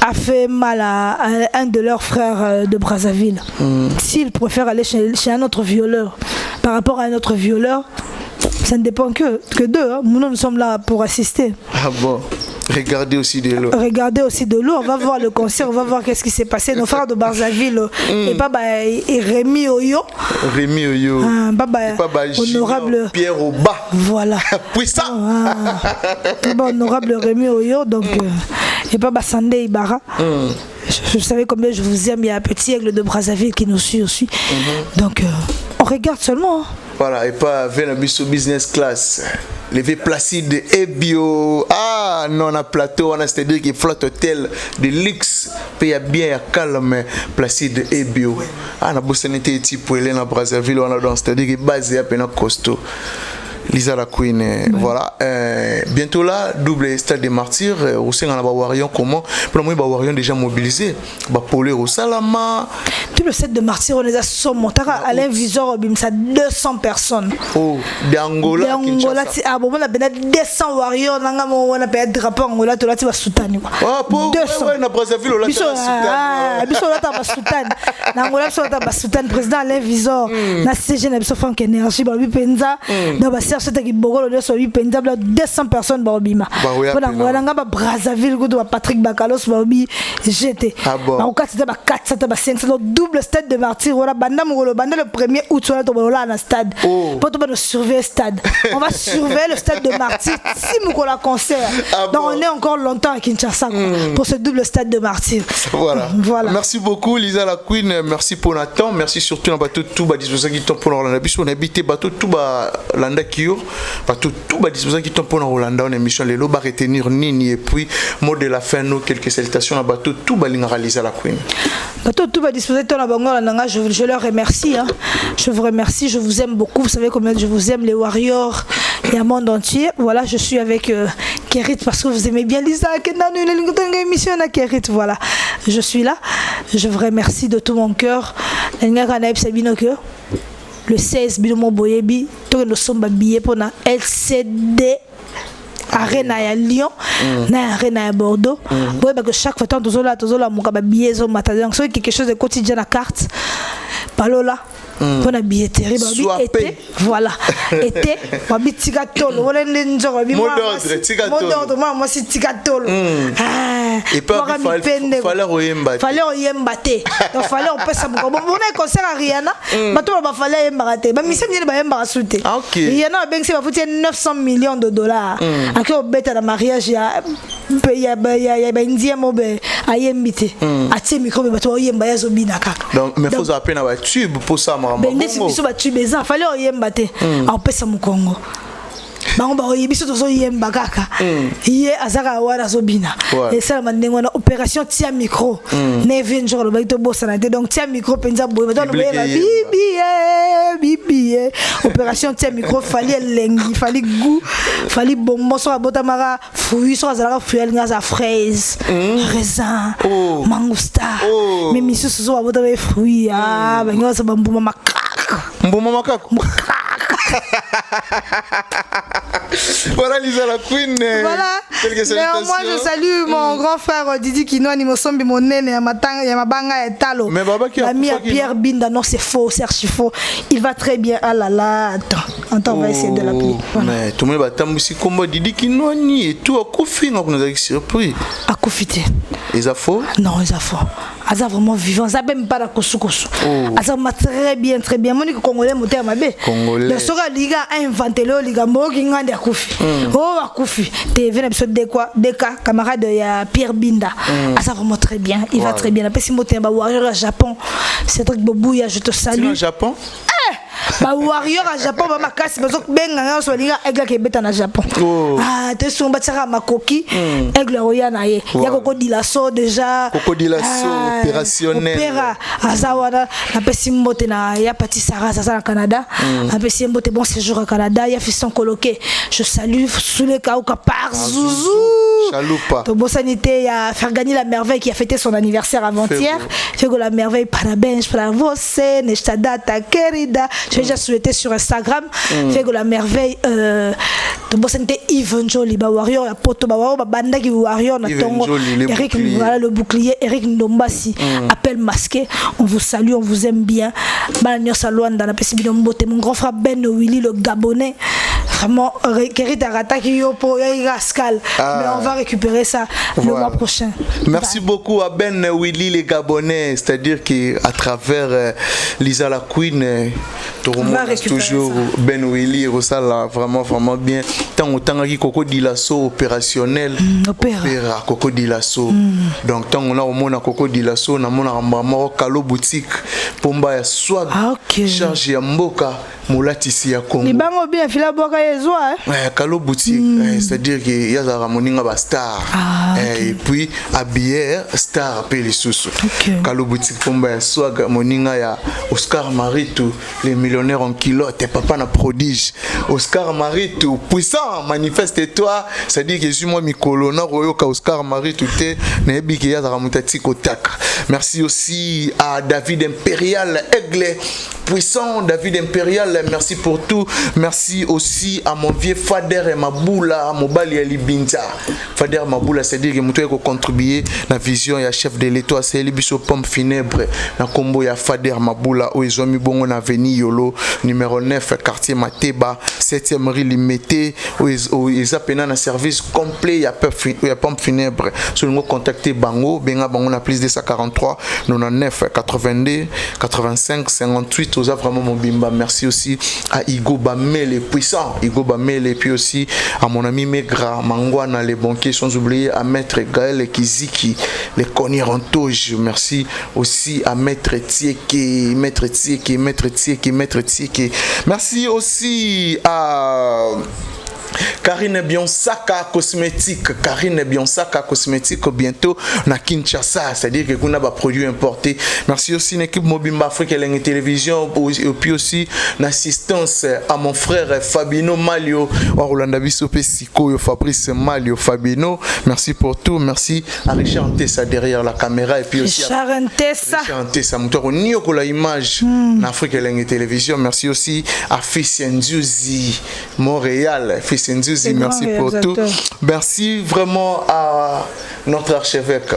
Speaker 1: a fait mal à un de leurs frères de Brazzaville. S'ils préfèrent aller chez un autre violeur, par rapport à un autre violeur, ça ne dépend que d'eux. Hein. Nous sommes là pour assister.
Speaker 4: Ah bon? Regardez aussi de l'eau.
Speaker 1: Regardez aussi de l'eau. On va voir le concert, on va voir qu'est-ce qui s'est passé. Nos frères de Brazzaville et Baba et Rémi Oyo.
Speaker 4: Rémi Oyo.
Speaker 1: Baba honorable
Speaker 4: Pierre Oba.
Speaker 1: Voilà.
Speaker 4: Puissant.
Speaker 1: Baba honorable Rémi Oyo. Donc et Baba Sandé Ibarra. Je savais combien je vous aime. Il y a un petit aigle de Brazzaville qui nous suit aussi. Donc on regarde seulement.
Speaker 4: Voilà, et pas avec la business class. Levé Placide et bio. Ah non, on a plateau, on a c'est-à-dire qu'il flotte hôtel de luxe. Paye bien calme, Placide et bio. Ah, on a bossé n'était type pour aller dans Brazzaville, on a dans c'est-à-dire qu'il est basé à peine costaud. Lisa la Queen, voilà. Bientôt là, double stade des martyrs. Aussi, on a Bawarion comment? Pour moi, Bawarion déjà mobilisé. Bapolé au Salama.
Speaker 1: Tu double set de martyrs on les a sommotaka Alain Visor bimsa 200 personnes.
Speaker 4: Oh, d'Angola
Speaker 1: ah bon on a 200 warriors nanga mo on a payé drapeau Angola to lati ba soutani quoi.
Speaker 4: Ah pour ouais na Brazzaville on l'a
Speaker 1: soutani. Biso lata ba soutani. Na Angola so lata ba soutani président Alain Visor na CG na biso Frank Énergie ba bi penza na ba serre c'était ki bogolo de so bi penza 200 personnes ba bima. Pour Angola nga ba Brazzaville go to Patrick Bakalos ba bi jeté. Ba ko c'était ba 4 c'était ba 5 c'est double stade de martyrs voilà banda mongolo banda le 1er août sur là na stade. Pour to ba surveiller stade. On va surveiller le stade de martyrs si mongolo concert. Donc on est encore longtemps à Kinshasa pour ce double stade de martyrs.
Speaker 4: Voilà. Merci beaucoup Lisa la Queen, merci pour Nathan, merci surtout na bateau tout ba disposer qui tombe pour Rolanda biso on habité bateau tout ba landa kio bateau tout ba disposer qui tombe pour Rolanda on émission les lots ba retenir nini et puis mot de la fin nous quelques salutations na bateau tout ba linga Lisa la Queen.
Speaker 1: Bateau tout ba disposer ton abango nanga je leur remercie hein. Je vous remercie, je vous aime beaucoup, vous savez combien je vous aime les warriors et le monde entier. Voilà, je suis avec Kerit parce que vous aimez bien Lisa émission na Kerit voilà. Je suis là. Je vous remercie de tout mon cœur. Le 16 Bilomo Boyebi, tout le somba billet pour na LCD Arena à Lyon, na Arena à Bordeaux. Bon parce que chaque fois tant tozola mon kaba billet zo matadon, c'est quelque chose de quotidien à carte. Palola pour la billetterie été voilà été babi tikatolo wala ndenzo babi moi si tikatolo
Speaker 4: et pas fallait
Speaker 1: oyemba te donc fallait on peut ça bon on concert à Rihanna bato ba fallait yemba te ba mise bien ba yemba souté Rihanna ben c'est ba foutu 900 millions de dollars aki obeta na mariage ya ba indien mobe ayembite atie micro ba to yemba ya zobina kaka
Speaker 4: donc mais faut appeler na tube pour ça
Speaker 1: Bendesi biso ba tube za fallait oyemba te a pesa mu Congo bango ba oyebiso tozo yemba kaka ye azaka wara zobina et ça mandengo na opération tia micro ne vient jour le baito bossa na te donc tia micro penza boye ba bibi opération tia micro fallait lengi fallait goût fallait bonbon so abota mara fruits so azaka fruits ngaza fraise raisin mangousta mais miso so abota ba fruits ba ngaza bambuma makaka
Speaker 4: voilà Lisa la Queen.
Speaker 1: Voilà. Moi je salue mon grand frère Didi Kinwani Mosombi Monene ya matanga ya mabanga ya talo. L'ami à Pierre Binda non c'est faux, c'est archi faux. Il va très bien. Ah là là, attends on va essayer de l'appeler.
Speaker 4: Mais tout le monde va tambusi comme Didi Kinwani et tout à Kofi on nous a surpris.
Speaker 1: À Kofité.
Speaker 4: Ils a faux?
Speaker 1: Non, ils a faux. Aza vraiment vivant, ça même pas la kosukosu. Aza très bien. Monique congolais moteur mabé. Le sora liga a inventé le liga moki ngande akufi. Akufi. TV na episode de quoi? Deka camarade ya Pierre Binda. Aza vraiment très bien. Il va très bien. La pesi moteur ba warrior au Japon. C'est truc Bobouya, je te salue.
Speaker 4: Au Japon?
Speaker 1: Ba warrior à Japon ba makasi bazo benga nga so liga aigle ke beta na Japon. Te so batira makoki aigle roya na ye. Ya koko dilaso déjà.
Speaker 4: Koko dilaso opérationnel.
Speaker 1: Opéra azawana na pesi mbote na ya pati Sarah ça na Canada. Na pesi mbote bon séjour au Canada, ya fiston coloqué. Je salue Soule Kauka par Zouzou.
Speaker 4: Chaloupa.
Speaker 1: To bosanité ya faire gagner la merveille qui a fêté son anniversaire avant-hier. Fait que la merveille parabéns para você nesta data querida. J'ai déjà souhaité sur Instagram. Fait que la merveille to bosanité Yves Njoli ba warrior ya poto ba warrior ba banda ki warrior na tongo. Eric voilà le bouclier Eric Ndombasi appel masqué. On vous salue, on vous aime bien. Banyo Salwanda na pesi binombote mon grand frère Ben Willy le Gabonais. Vraiment Kerit Arata ki yo po Rascal. Mais on va récupérer ça le mois prochain.
Speaker 4: Merci beaucoup à Ben Willy les Gabonais, c'est-à-dire qu'à travers Lisa la Queen tu remontes toujours ça. Ben Willy Rosala vraiment bien tant qui Coco Dilasso opérationnel opéra Coco Dilasso donc tant on a au monde Coco Dilasso na mona ramba Kalo boutique pomba ya swag charge ya mboka molatisi ya Congo
Speaker 1: libango bien fila boka yezwa
Speaker 4: Kalo boutique c'est-à-dire que yaza ramoninga ba star et puis habillé star pe les sous Kalo boutique pomba ya swag moninga ya Oscar Maritou les millionnaires en kilote papa na prodige Oscar Maritou puissant manifeste-toi c'est-à-dire que moi mikolo na royoka Oscar Maritou te na ebiki yaza ramutati kotaka. Merci aussi à David Impérial Aigle puissant David Impérial, merci pour tout. Merci aussi à mon vieux Fader Maboula, Mobali Libinza. Fader Maboula, c'est-à-dire que je peux contribuer à la vision et chef de l'État, c'est les biso pompe funèbre. Na combo ya Fader Maboula, où ils ont mis bon avenue Yolo, numéro 9, quartier Mateba, 7e rue Limité, où ils appellent un service complet, il y a pompe funèbre. Si vous contactez Bango, Benga Bango na plus de 143 99 82 85 58. Vraiment mon bimba. Merci aussi à Igo Bamele puissant, Igo Bamele, et puis aussi à mon ami Megra Mangwana les banquiers, sans oublier à Maître Gaël Kiziki les Conirantoge. Merci aussi à Maître Tieke, Maître Tieke, Maître Tieke, Maître Tieke. Merci aussi à Karine Bionsaka cosmétique, Karine Bionsaka cosmétique bientôt na Kinshasa, c'est-à-dire que qu'on a des produits importés. Merci aussi à l'équipe Mobimba Afrique et la télévision, et puis aussi l'assistance à mon frère Fabino Malio, Orlando Bissopé Siko, Fabrice Malio Fabino. Merci pour tout, merci à Richard Antessa derrière la caméra et puis aussi
Speaker 1: Richard
Speaker 4: Antessa, moteur Nioko la image en Afrique et la télévision. Merci aussi à Fils Nzuzi Montréal. Nzuzi, merci pour tout. Merci vraiment à notre archevêque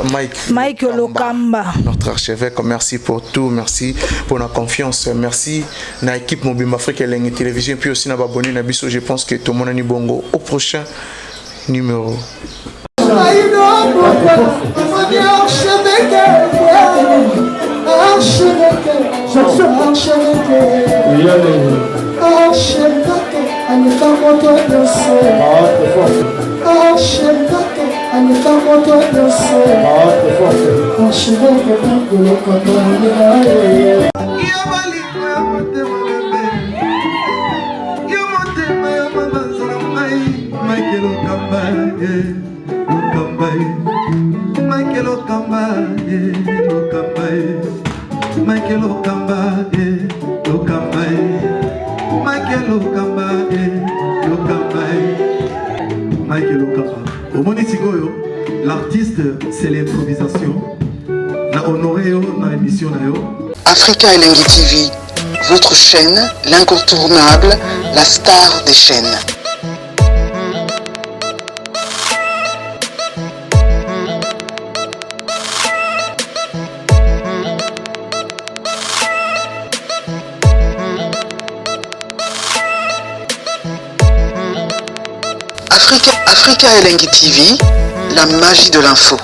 Speaker 4: Mike Lokamba. Notre archevêque, merci pour tout. Merci pour la confiance. Merci à l'équipe Mobimba Afrique et la télévision. Puis aussi à abonné à Bisso. Je pense que tout le monde est bongo. Au prochain numéro.
Speaker 7: L'artiste, c'est l'improvisation. Na honoré dans l'émission.
Speaker 8: Africa Elengi TV, votre chaîne, l'incontournable, la star des chaînes. Africa Elengi TV, la magie de l'info.